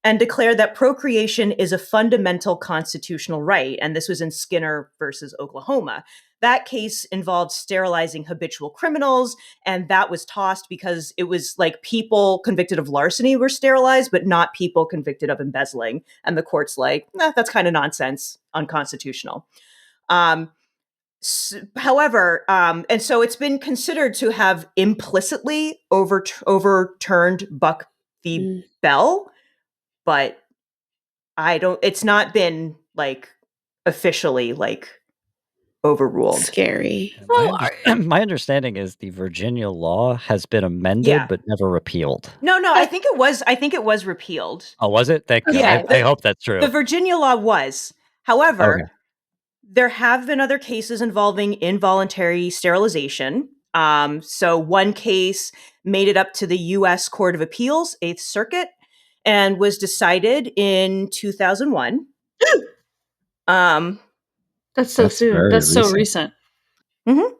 and declared that procreation is a fundamental constitutional right. And this was in Skinner versus Oklahoma. That case involved sterilizing habitual criminals, and that was tossed because it was like people convicted of larceny were sterilized, but not people convicted of embezzling. And the court's like, that's kind of nonsense, unconstitutional. However, and so it's been considered to have implicitly overturned Buck v. Bell, but it's not been like officially like overruled. Scary. My understanding is the Virginia law has been amended but never repealed. No, I think it was repealed. Oh, was it? Thank God. Yeah, I hope that's true. The Virginia law was. However, there have been other cases involving involuntary sterilization. So one case made it up to the U.S. Court of Appeals, 8th Circuit, and was decided in 2001. That's so soon. That's so recent. In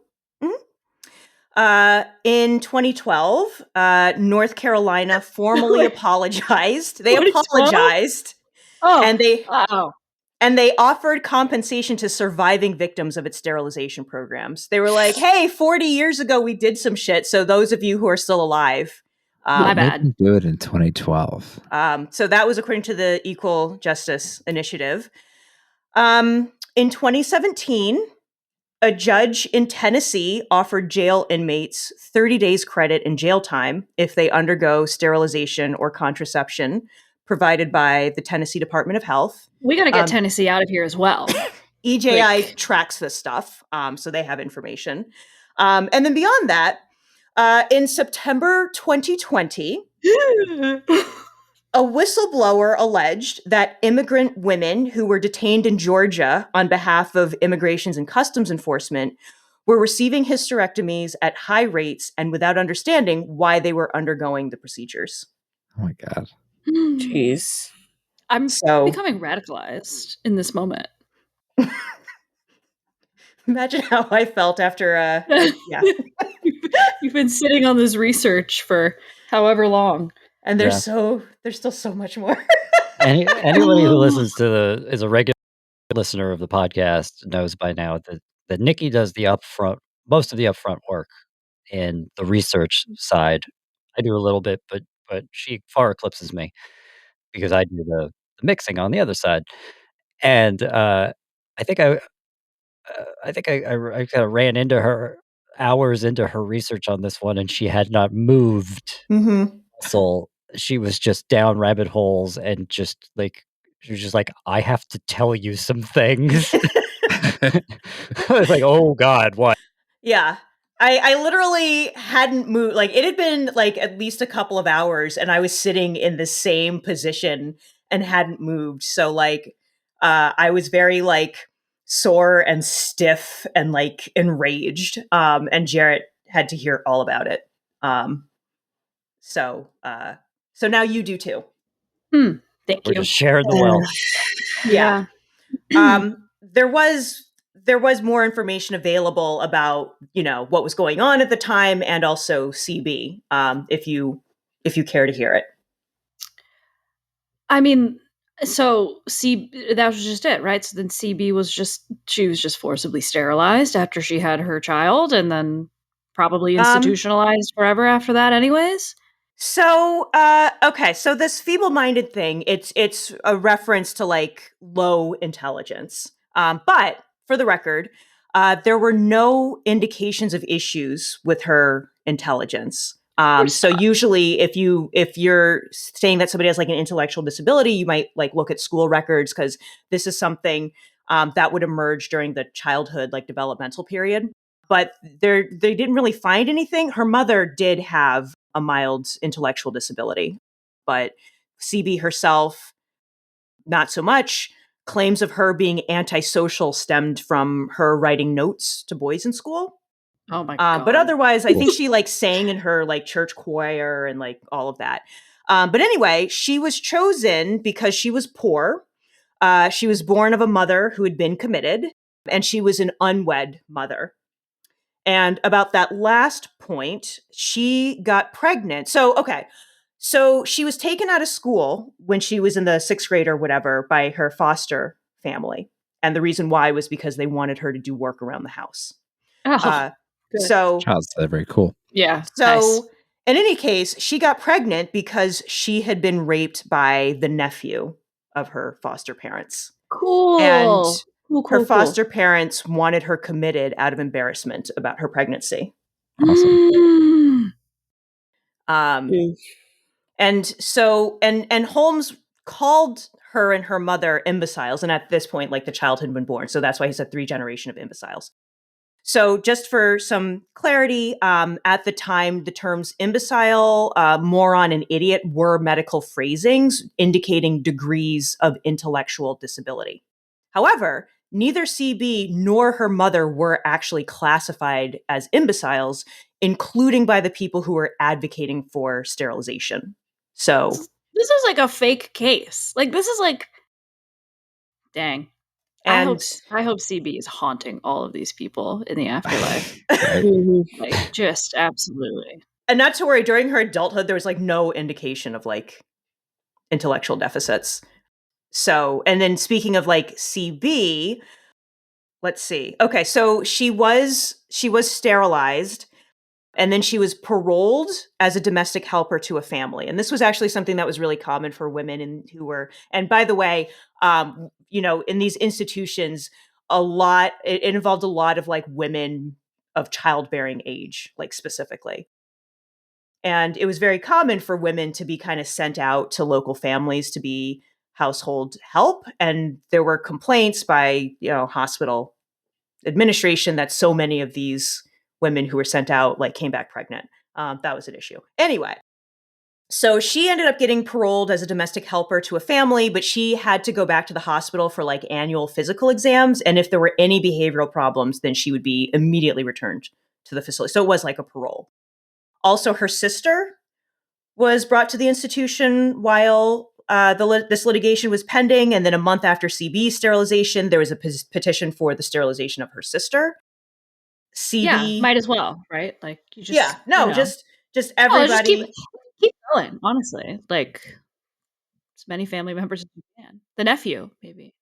2012, North Carolina formally apologized. They apologized. And they offered compensation to surviving victims of its sterilization programs. They were like, hey, 40 years ago, we did some shit. So those of you who are still alive. My bad. Do it in 2012. So that was according to the Equal Justice Initiative. In 2017, a judge in Tennessee offered jail inmates 30 days credit in jail time if they undergo sterilization or contraception provided by the Tennessee Department of Health. We got to get Tennessee out of here as well. EJI tracks this stuff, so they have information. And then beyond that, in September 2020, a whistleblower alleged that immigrant women who were detained in Georgia on behalf of Immigrations and Customs Enforcement were receiving hysterectomies at high rates and without understanding why they were undergoing the procedures. Oh my God. Jeez. I'm becoming radicalized in this moment. Imagine how I felt after, You've been sitting on this research for however long. And there's still so much more. Anybody who listens to is a regular listener of the podcast knows by now that Nikki does most of the upfront work in the research side. I do a little bit, but she far eclipses me because I do the mixing on the other side. And I think I kind of ran into her hours into her research on this one, and she had not moved. So she was just down rabbit holes and just like she was just like, I have to tell you some things. I was like, oh God, what? Yeah. I literally hadn't moved. Like it had been like at least a couple of hours and I was sitting in the same position and hadn't moved. So like I was very like sore and stiff and like enraged. And Jarrett had to hear all about it. So now you do too. Thank We're you. just sharing the wealth. Yeah. There was more information available about, what was going on at the time and also CB, if you care to hear it. I mean, so that was just it, right? So then CB she was just forcibly sterilized after she had her child and then probably institutionalized forever after that anyways? So, okay, so this feeble-minded thing, it's a reference to like low intelligence. But for the record, there were no indications of issues with her intelligence. So usually if you're saying that somebody has like an intellectual disability, you might like look at school records because this is something that would emerge during the childhood, like developmental period. But they didn't really find anything. Her mother did have a mild intellectual disability, but CB herself, not so much. Claims of her being antisocial stemmed from her writing notes to boys in school. Oh my God. But otherwise, I think she like sang in her like church choir and like all of that. But anyway, she was chosen because she was poor. She was born of a mother who had been committed, and she was an unwed mother. And about that last point, she got pregnant. So she was taken out of school when she was in the 6th grade or whatever by her foster family. And the reason why was because they wanted her to do work around the house. Oh, good. So, Child slavery, cool. Yeah. so nice. in any case, she got pregnant because she had been raped by the nephew of her foster parents. Cool. And her cool. foster parents wanted her committed out of embarrassment about her pregnancy. Awesome. And so and Holmes called her and her mother imbeciles, and at this point, like the child had been born, so that's why he said 3 generation of imbeciles. So just for some clarity, at the time, the terms imbecile, moron, and idiot were medical phrasings indicating degrees of intellectual disability. However, neither CB nor her mother were actually classified as imbeciles, including by the people who were advocating for sterilization. So this is like a fake case. Like this is like, dang. and I hope CB is haunting all of these people in the afterlife. Like just absolutely. and not to worry, during her adulthood, there was like no indication of like intellectual deficits. So, and then speaking of like CB, let's see. Okay, so she was sterilized, and then she was paroled as a domestic helper to a family. And this was actually something that was really common for women who were, and by the way, in these institutions, it involved a lot of like women of childbearing age, like specifically. And it was very common for women to be kind of sent out to local families to be household help. And there were complaints by, hospital administration that so many of these women who were sent out like came back pregnant. That was an issue. Anyway, so she ended up getting paroled as a domestic helper to a family, but she had to go back to the hospital for like annual physical exams. And if there were any behavioral problems, then she would be immediately returned to the facility. So it was like a parole. Also, her sister was brought to the institution while this litigation was pending. And then a month after CB's sterilization, there was a petition for the sterilization of her sister. CB, might as well, right? Like you just just everybody. Just keep going. Honestly, like as many family members as you can. The nephew, maybe.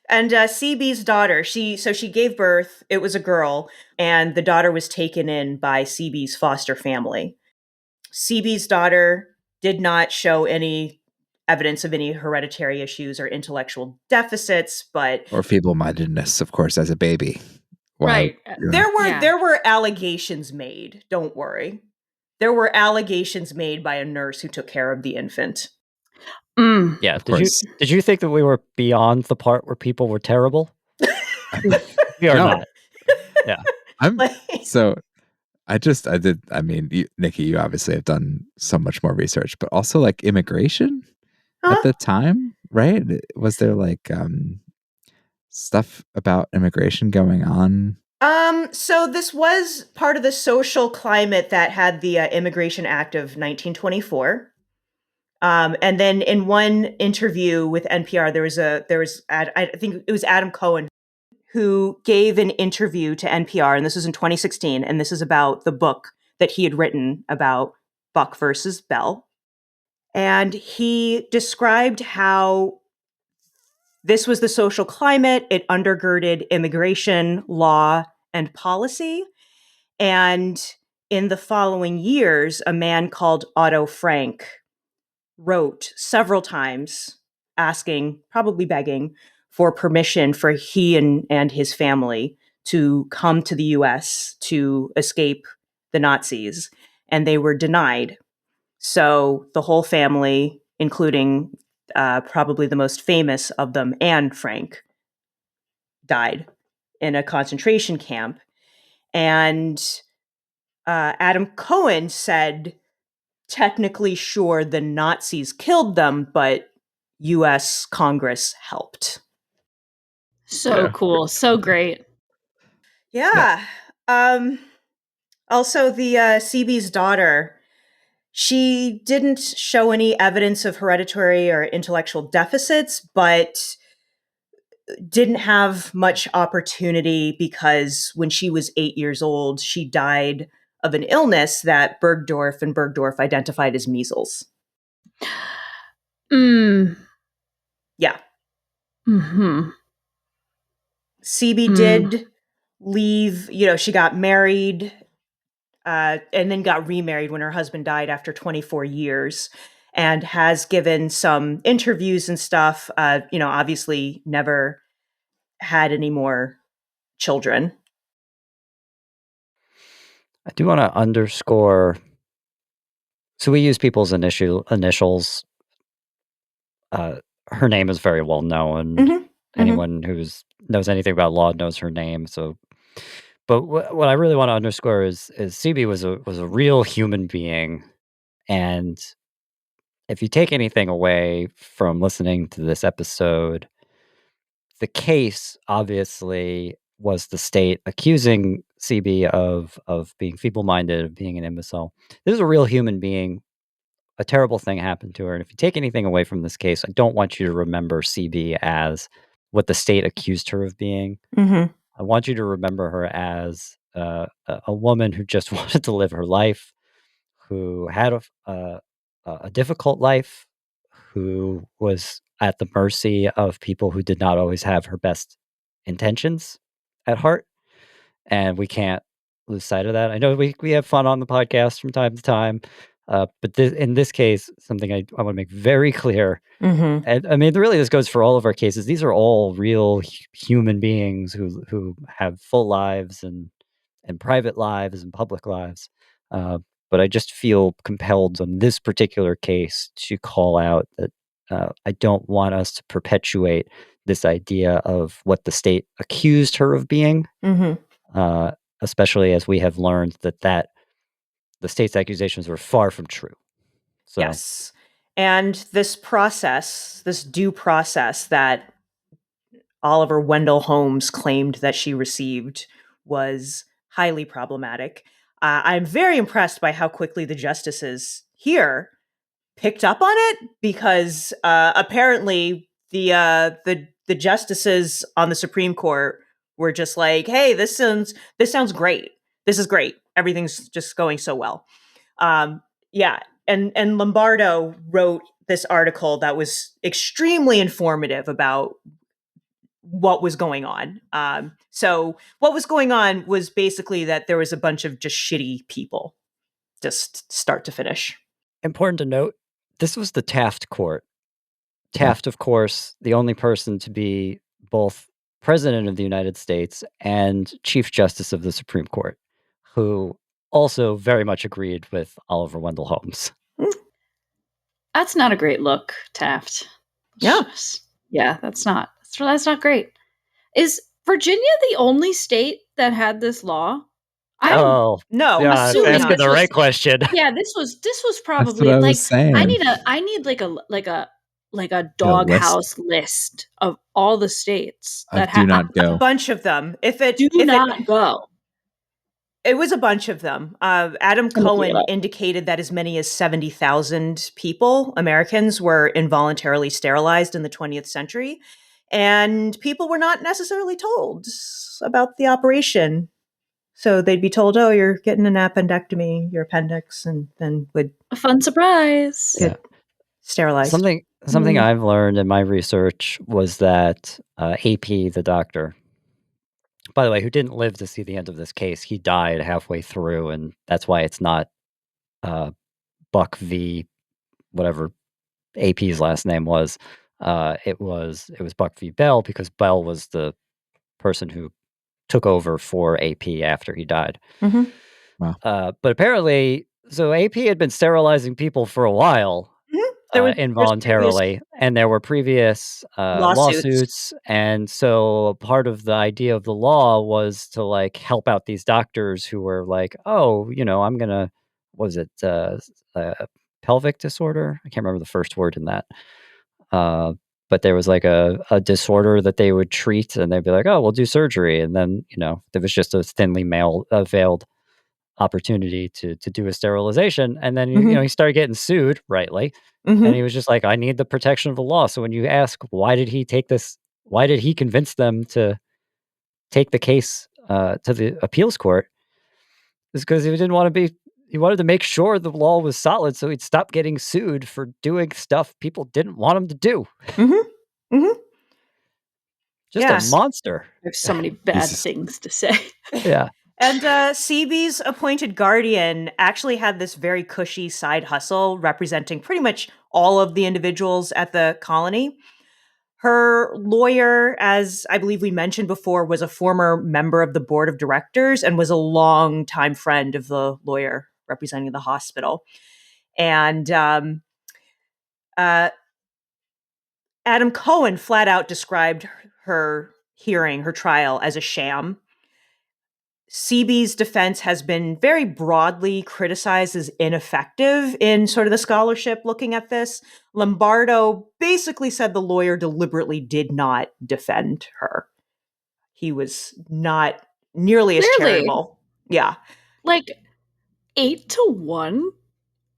And CB's daughter, she gave birth. It was a girl, and the daughter was taken in by CB's foster family. CB's daughter did not show any evidence of any hereditary issues or intellectual deficits, or feeble-mindedness, of course, as a baby. Right. There were allegations made. Don't worry. There were allegations made by a nurse who took care of the infant. Yeah. Did you think that we were beyond the part where people were terrible? We are not. Yeah. Nikki, you obviously have done so much more research, but also like immigration at the time, right? Was there like stuff about immigration going on? So this was part of the social climate that had the Immigration Act of 1924. And then in one interview with NPR, I think it was Adam Cohen who gave an interview to NPR, and this was in 2016, and this is about the book that he had written about Buck versus Bell. And he described how this was the social climate. It undergirded immigration, law, and policy. And in the following years, a man called Otto Frank wrote several times asking, probably begging, for permission for he and his family to come to the US to escape the Nazis, and they were denied. So the whole family, including probably the most famous of them, Anne Frank, died in a concentration camp. And Adam Cohen said, technically, sure, the Nazis killed them, but US Congress helped. So cool. So great. Yeah. Also, the CB's daughter, she didn't show any evidence of hereditary or intellectual deficits, but didn't have much opportunity because when she was 8 years old, she died of an illness that Bergdorf identified as measles. Yeah. Mm-hmm. CB did leave, she got married and then got remarried when her husband died after 24 years, and has given some interviews and stuff. Obviously never had any more children. I do want to underscore. So we use people's initials. Her name is very well known. Mm-hmm. Anyone who knows anything about law knows her name. So, but what I really want to underscore is CB was a real human being, and if you take anything away from listening to this episode, the case obviously was the state accusing CB of being feeble-minded, of being an imbecile. This is a real human being. A terrible thing happened to her. And if you take anything away from this case, I don't want you to remember CB as what the state accused her of being. Mm-hmm. I want you to remember her as a woman who just wanted to live her life, who had a difficult life, who was at the mercy of people who did not always have her best intentions at heart. And we can't lose sight of that. I know we have fun on the podcast from time to time, but in this case, something I want to make very clear. Mm-hmm. And I mean, really, this goes for all of our cases. These are all real human beings who have full lives and private lives and public lives. But I just feel compelled on this particular case to call out that I don't want us to perpetuate this idea of what the state accused her of being. Mm-hmm. Especially as we have learned that the state's accusations were far from true. So. Yes. And this due process that Oliver Wendell Holmes claimed that she received was highly problematic. I'm very impressed by how quickly the justices here picked up on it, because apparently the justices on the Supreme Court were just like, "Hey, this sounds great. This is great. Everything's just going so well." Yeah, and Lombardo wrote this article that was extremely informative about what was going on. So what was going on was basically that there was a bunch of just shitty people, just start to finish. Important to note, this was the Taft court. Taft, of course, the only person to be both President of the United States and Chief Justice of the Supreme Court, who also very much agreed with Oliver Wendell Holmes. That's not a great look, Taft. Yeah. Yeah, that's not great. Is Virginia the only state that had this law? No, yeah, asking the right question. Yeah, this was probably what I like was saying. I need like a doghouse list of all the states that do not go. A bunch of them. Go. It was a bunch of them. Adam Cohen indicated that as many as 70,000 people, Americans, were involuntarily sterilized in the 20th century. And people were not necessarily told about the operation. So they'd be told, "Oh, you're getting an appendectomy, your appendix," and then would a fun surprise get sterilized. Something I've learned in my research was that AP, the doctor, by the way, who didn't live to see the end of this case. He died halfway through, and that's why it's not Buck v. whatever AP's last name was. It was Buck v. Bell, because Bell was the person who took over for AP after he died. Mm-hmm. Wow. But apparently, so AP had been sterilizing people for a while. Involuntarily, and there were previous lawsuits, and so part of the idea of the law was to like help out these doctors who were like, oh, I'm gonna, was it pelvic disorder? I can't remember the first word in that, but there was like a disorder that they would treat, and they'd be like, oh, we'll do surgery, and then there was just a thinly veiled opportunity to do a sterilization, and then he started getting sued, rightly. And he was just like, I need the protection of the law. So when you ask, why did he convince them to take the case to the appeals court, is because he wanted to make sure the law was solid, so he'd stop getting sued for doing stuff people didn't want him to do. Just a monster. There's so many bad things to say. Yeah. And CB's appointed guardian actually had this very cushy side hustle representing pretty much all of the individuals at the colony. Her lawyer, as I believe we mentioned before, was a former member of the board of directors and was a longtime friend of the lawyer representing the hospital. And Adam Cohen flat out described her trial, as a sham. CB's defense has been very broadly criticized as ineffective in sort of the scholarship looking at this. Lombardo basically said the lawyer deliberately did not defend her. He was not nearly as charitable. Yeah. Like 8-1?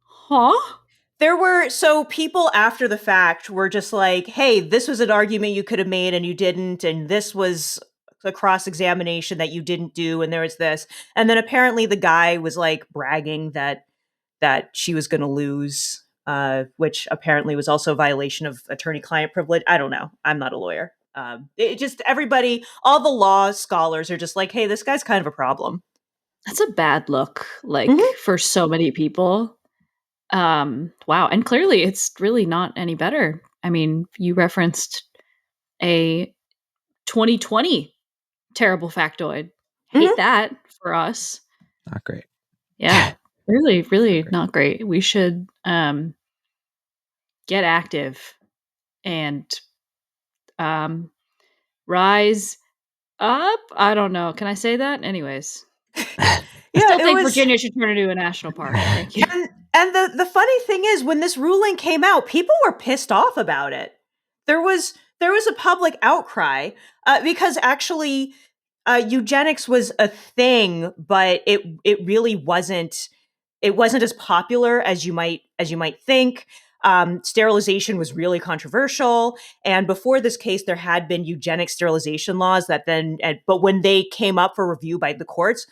Huh? There were, so people after the fact were just like, hey, this was an argument you could have made and you didn't, and this was a cross-examination that you didn't do, and there was this. And then apparently the guy was like bragging that she was going to lose, which apparently was also a violation of attorney-client privilege. I don't know. I'm not a lawyer. It just, everybody, all the law scholars are just like, hey, this guy's kind of a problem. That's a bad look, for so many people. Wow. And clearly it's really not any better. I mean, you referenced a 2020 terrible factoid. Hate that for us. Not great. Yeah. Really, really not great. We should get active and rise up. I don't know. Can I say that? Anyways. I still think Virginia should turn into a national park. Thank you. And the funny thing is, when this ruling came out, people were pissed off about it. There was a public outcry because actually eugenics was a thing, but it really wasn't. It wasn't as popular as you might think. Sterilization was really controversial, and before this case, there had been eugenic sterilization laws that but when they came up for review by the courts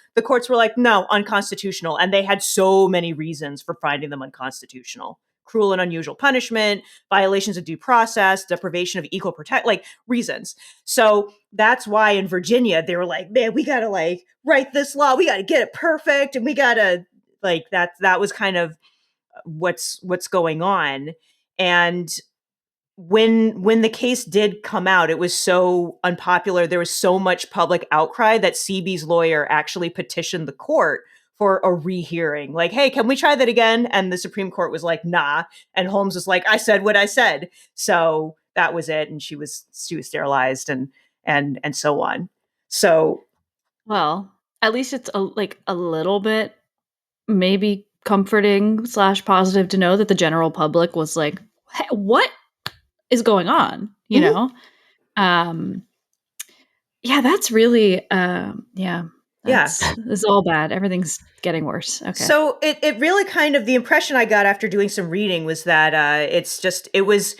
were like, no, unconstitutional, and they had so many reasons for finding them unconstitutional: cruel and unusual punishment, violations of due process, deprivation of equal reasons. So that's why in Virginia they were like, man, we gotta write this law, we gotta get it perfect, and we gotta that was kind of what's going on. And when the case did come out, it was so unpopular. There was so much public outcry that CB's lawyer actually petitioned the court for a rehearing. Like, hey, can we try that again? And the Supreme Court was like, nah. And Holmes was like, I said what I said. So that was it. And she was sterilized and so on. So, well, at least it's a little bit maybe comforting / positive to know that the general public was like, hey, what is going on? You know? Yeah, that's really, it's all bad. Everything's getting worse. Okay. So it really kind of, the impression I got after doing some reading was that it was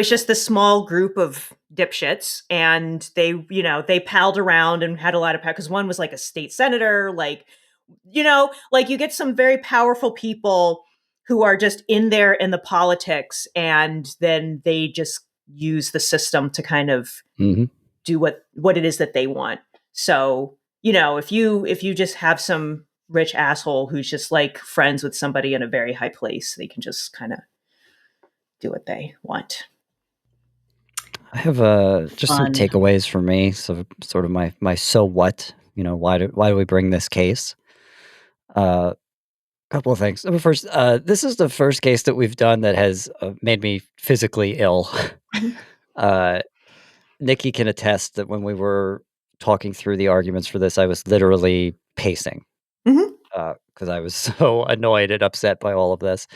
just a small group of dipshits, and they palled around and had a lot of power, because one was like a state senator, you get some very powerful people who are just in there in the politics, and then they just use the system to kind of do what it is that they want. So, if you just have some rich asshole who's just like friends with somebody in a very high place, they can just kind of do what they want. I have just some takeaways for me. So sort of my so what, why do we bring this case? Couple of things. First, this is the first case that we've done that has made me physically ill. Nikki can attest that when we were talking through the arguments for this, I was literally pacing because I was so annoyed and upset by all of this.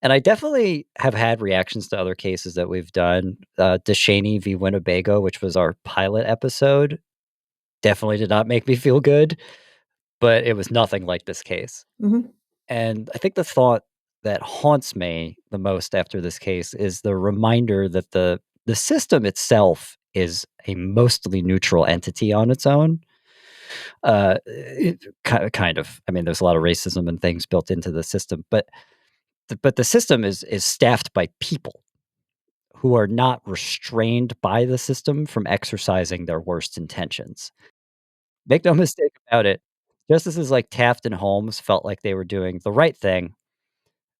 And I definitely have had reactions to other cases that we've done. DeShaney v. Winnebago, which was our pilot episode, definitely did not make me feel good, but it was nothing like this case. And I think the thought that haunts me the most after this case is the reminder that the system itself is a mostly neutral entity on its own. Kind of. I mean, there's a lot of racism and things built into the system, but the system is staffed by people who are not restrained by the system from exercising their worst intentions. Make no mistake about it. Justices like Taft and Holmes felt like they were doing the right thing,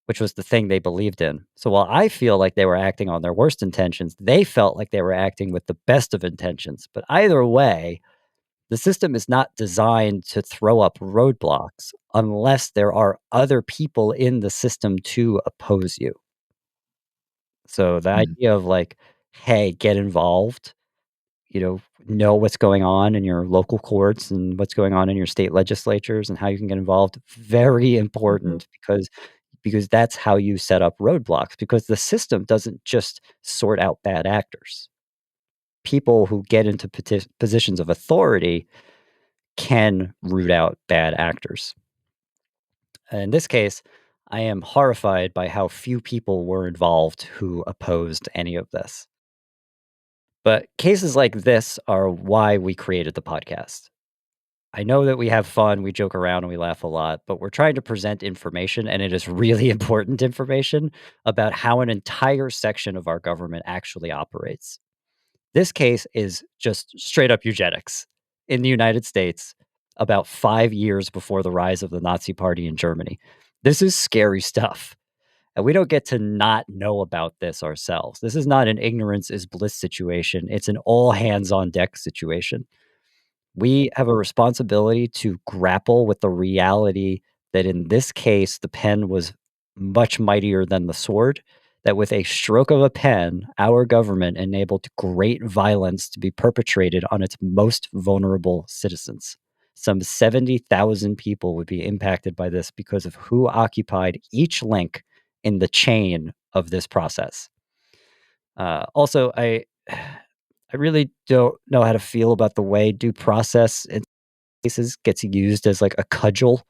which was the thing they believed in. So while I feel like they were acting on their worst intentions, they felt like they were acting with the best of intentions. But either way, the system is not designed to throw up roadblocks unless there are other people in the system to oppose you. So the idea of like, hey, get involved, know what's going on in your local courts and what's going on in your state legislatures and how you can get involved, very important because that's how you set up roadblocks, because the system doesn't just sort out bad actors. People who get into positions of authority can root out bad actors. In this case, I am horrified by how few people were involved who opposed any of this. But cases like this are why we created the podcast. I know that we have fun, we joke around, and we laugh a lot, but we're trying to present information, and it is really important information about how an entire section of our government actually operates. This case is just straight up eugenics in the United States about 5 years before the rise of the Nazi Party in Germany. This is scary stuff. And we don't get to not know about this ourselves. This is not an ignorance is bliss situation. It's an all hands on deck situation. We have a responsibility to grapple with the reality that in this case, the pen was much mightier than the sword, that with a stroke of a pen, our government enabled great violence to be perpetrated on its most vulnerable citizens. Some 70,000 people would be impacted by this because of who occupied each link in the chain of this process. Also, I really don't know how to feel about the way due process in cases gets used as like a cudgel,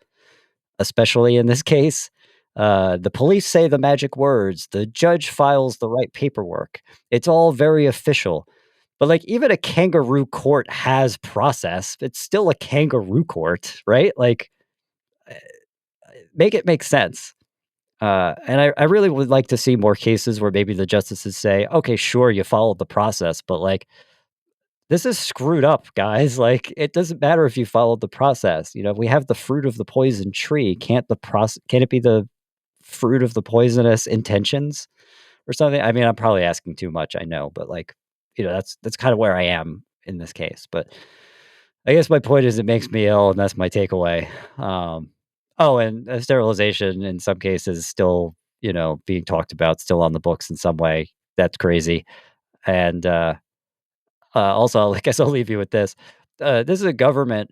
especially in this case. The police say the magic words, the judge files the right paperwork. It's all very official. But like even a kangaroo court has process. It's still a kangaroo court, right? Like make it make sense. And I really would like to see more cases where maybe the justices say, okay, sure, you followed the process, but like, this is screwed up, guys. Like, it doesn't matter if you followed the process. We have the fruit of the poison tree. Can't it be the fruit of the poisonous intentions or something? I mean, I'm probably asking too much, I know, but like, that's kind of where I am in this case. But I guess my point is it makes me ill, and that's my takeaway. Oh, and sterilization in some cases is still, being talked about, still on the books in some way. That's crazy. And also, I guess I'll leave you with this. This is a government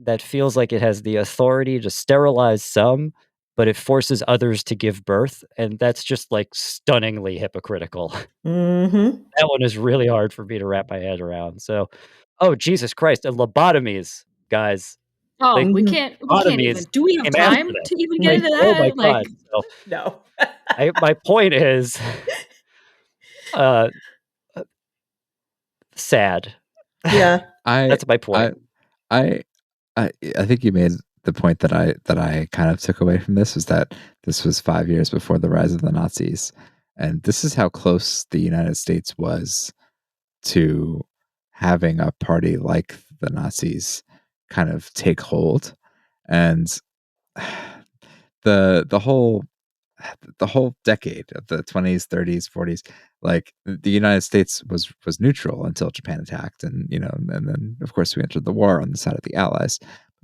that feels like it has the authority to sterilize some, but it forces others to give birth, and that's just like stunningly hypocritical. That one is really hard for me to wrap my head around. So, oh Jesus Christ, and lobotomies, guys. Oh, Mm-hmm. we can't even. Do we have time to even get into that? Oh my God. So, no. My point is sad. Yeah. That's my point. I think you made the point that I kind of took away from this is that this was 5 years before the rise of the Nazis, and this is how close the United States was to having a party like the Nazis kind of take hold. And the whole decade of the 20s, 30s, 40s, like the United States was neutral until Japan attacked, and and then of course we entered the war on the side of the Allies.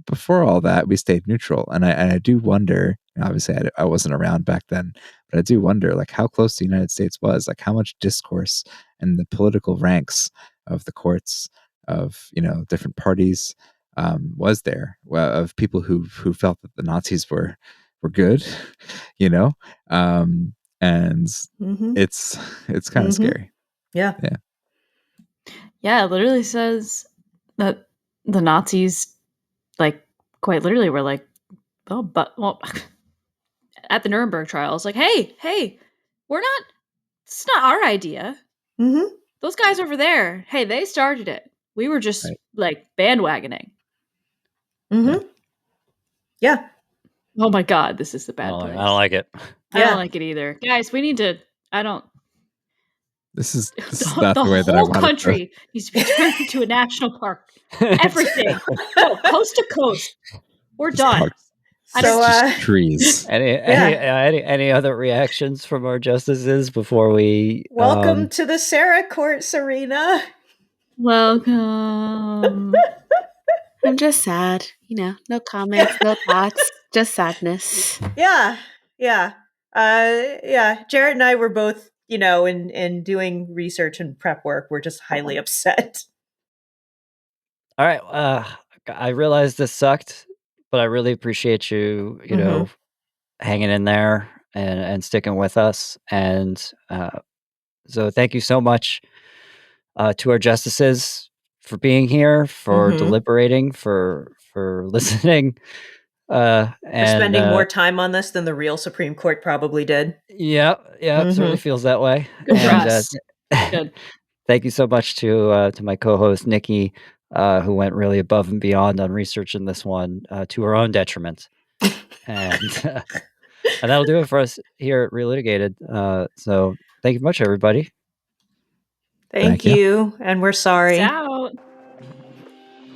Before all that, we stayed neutral, and I do wonder. Obviously, I wasn't around back then, but I do wonder, like, how close the United States was, like how much discourse in the political ranks of the courts of different parties was there, of people who felt that the Nazis were good, and it's kind of scary. Yeah. It literally says that the Nazis, like, quite literally were like, at the Nuremberg trials, like, hey, it's not our idea. Those guys over there, hey, they started it. We were just like bandwagoning. Yeah. Oh my God, this is the bad place. I don't like it. I don't like it either. Guys, we need to, This is not the way that I want it. The whole country needs to be turned into a national park. Everything. No, coast to coast. We're done. Just trees. Any other reactions from our justices before we welcome to the Sarah Court, Serena. Welcome. I'm just sad, no comments, no thoughts, just sadness. Yeah. Jarrett and I were both, in doing research and prep work, we're just highly upset. All right. I realize this sucked, but I really appreciate you, hanging in there and sticking with us. And so thank you so much to our justices for being here, for deliberating, for listening. For spending more time on this than the real Supreme Court probably did. Yeah, it certainly feels that way. Good for us. Good. Thank you so much to my co-host Nikki, who went really above and beyond on research in this one, to her own detriment. And that'll do it for us here at Relitigated. So thank you much, everybody. Thank you. And we're sorry. Out.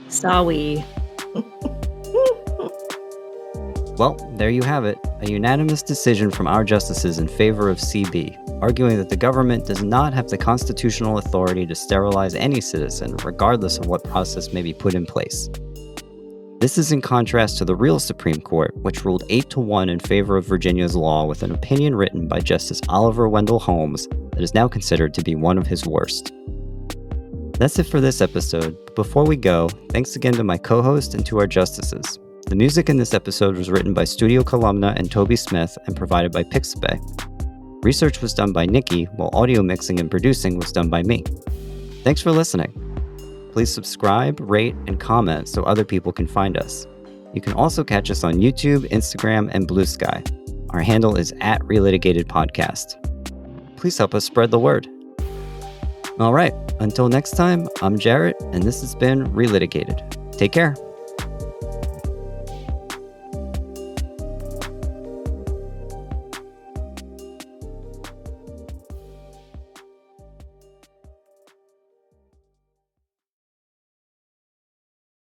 Sorry. Well, there you have it, a unanimous decision from our justices in favor of CB, arguing that the government does not have the constitutional authority to sterilize any citizen, regardless of what process may be put in place. This is in contrast to the real Supreme Court, which ruled 8-1 in favor of Virginia's law with an opinion written by Justice Oliver Wendell Holmes that is now considered to be one of his worst. That's it for this episode. Before we go, thanks again to my co-host and to our justices. The music in this episode was written by Studio Columna and Toby Smith and provided by Pixabay. Research was done by Nikki, while audio mixing and producing was done by me. Thanks for listening. Please subscribe, rate, and comment so other people can find us. You can also catch us on YouTube, Instagram, and Blue Sky. Our handle is @RelitigatedPodcast. Please help us spread the word. All right, until next time, I'm Jarrett, and this has been Relitigated. Take care.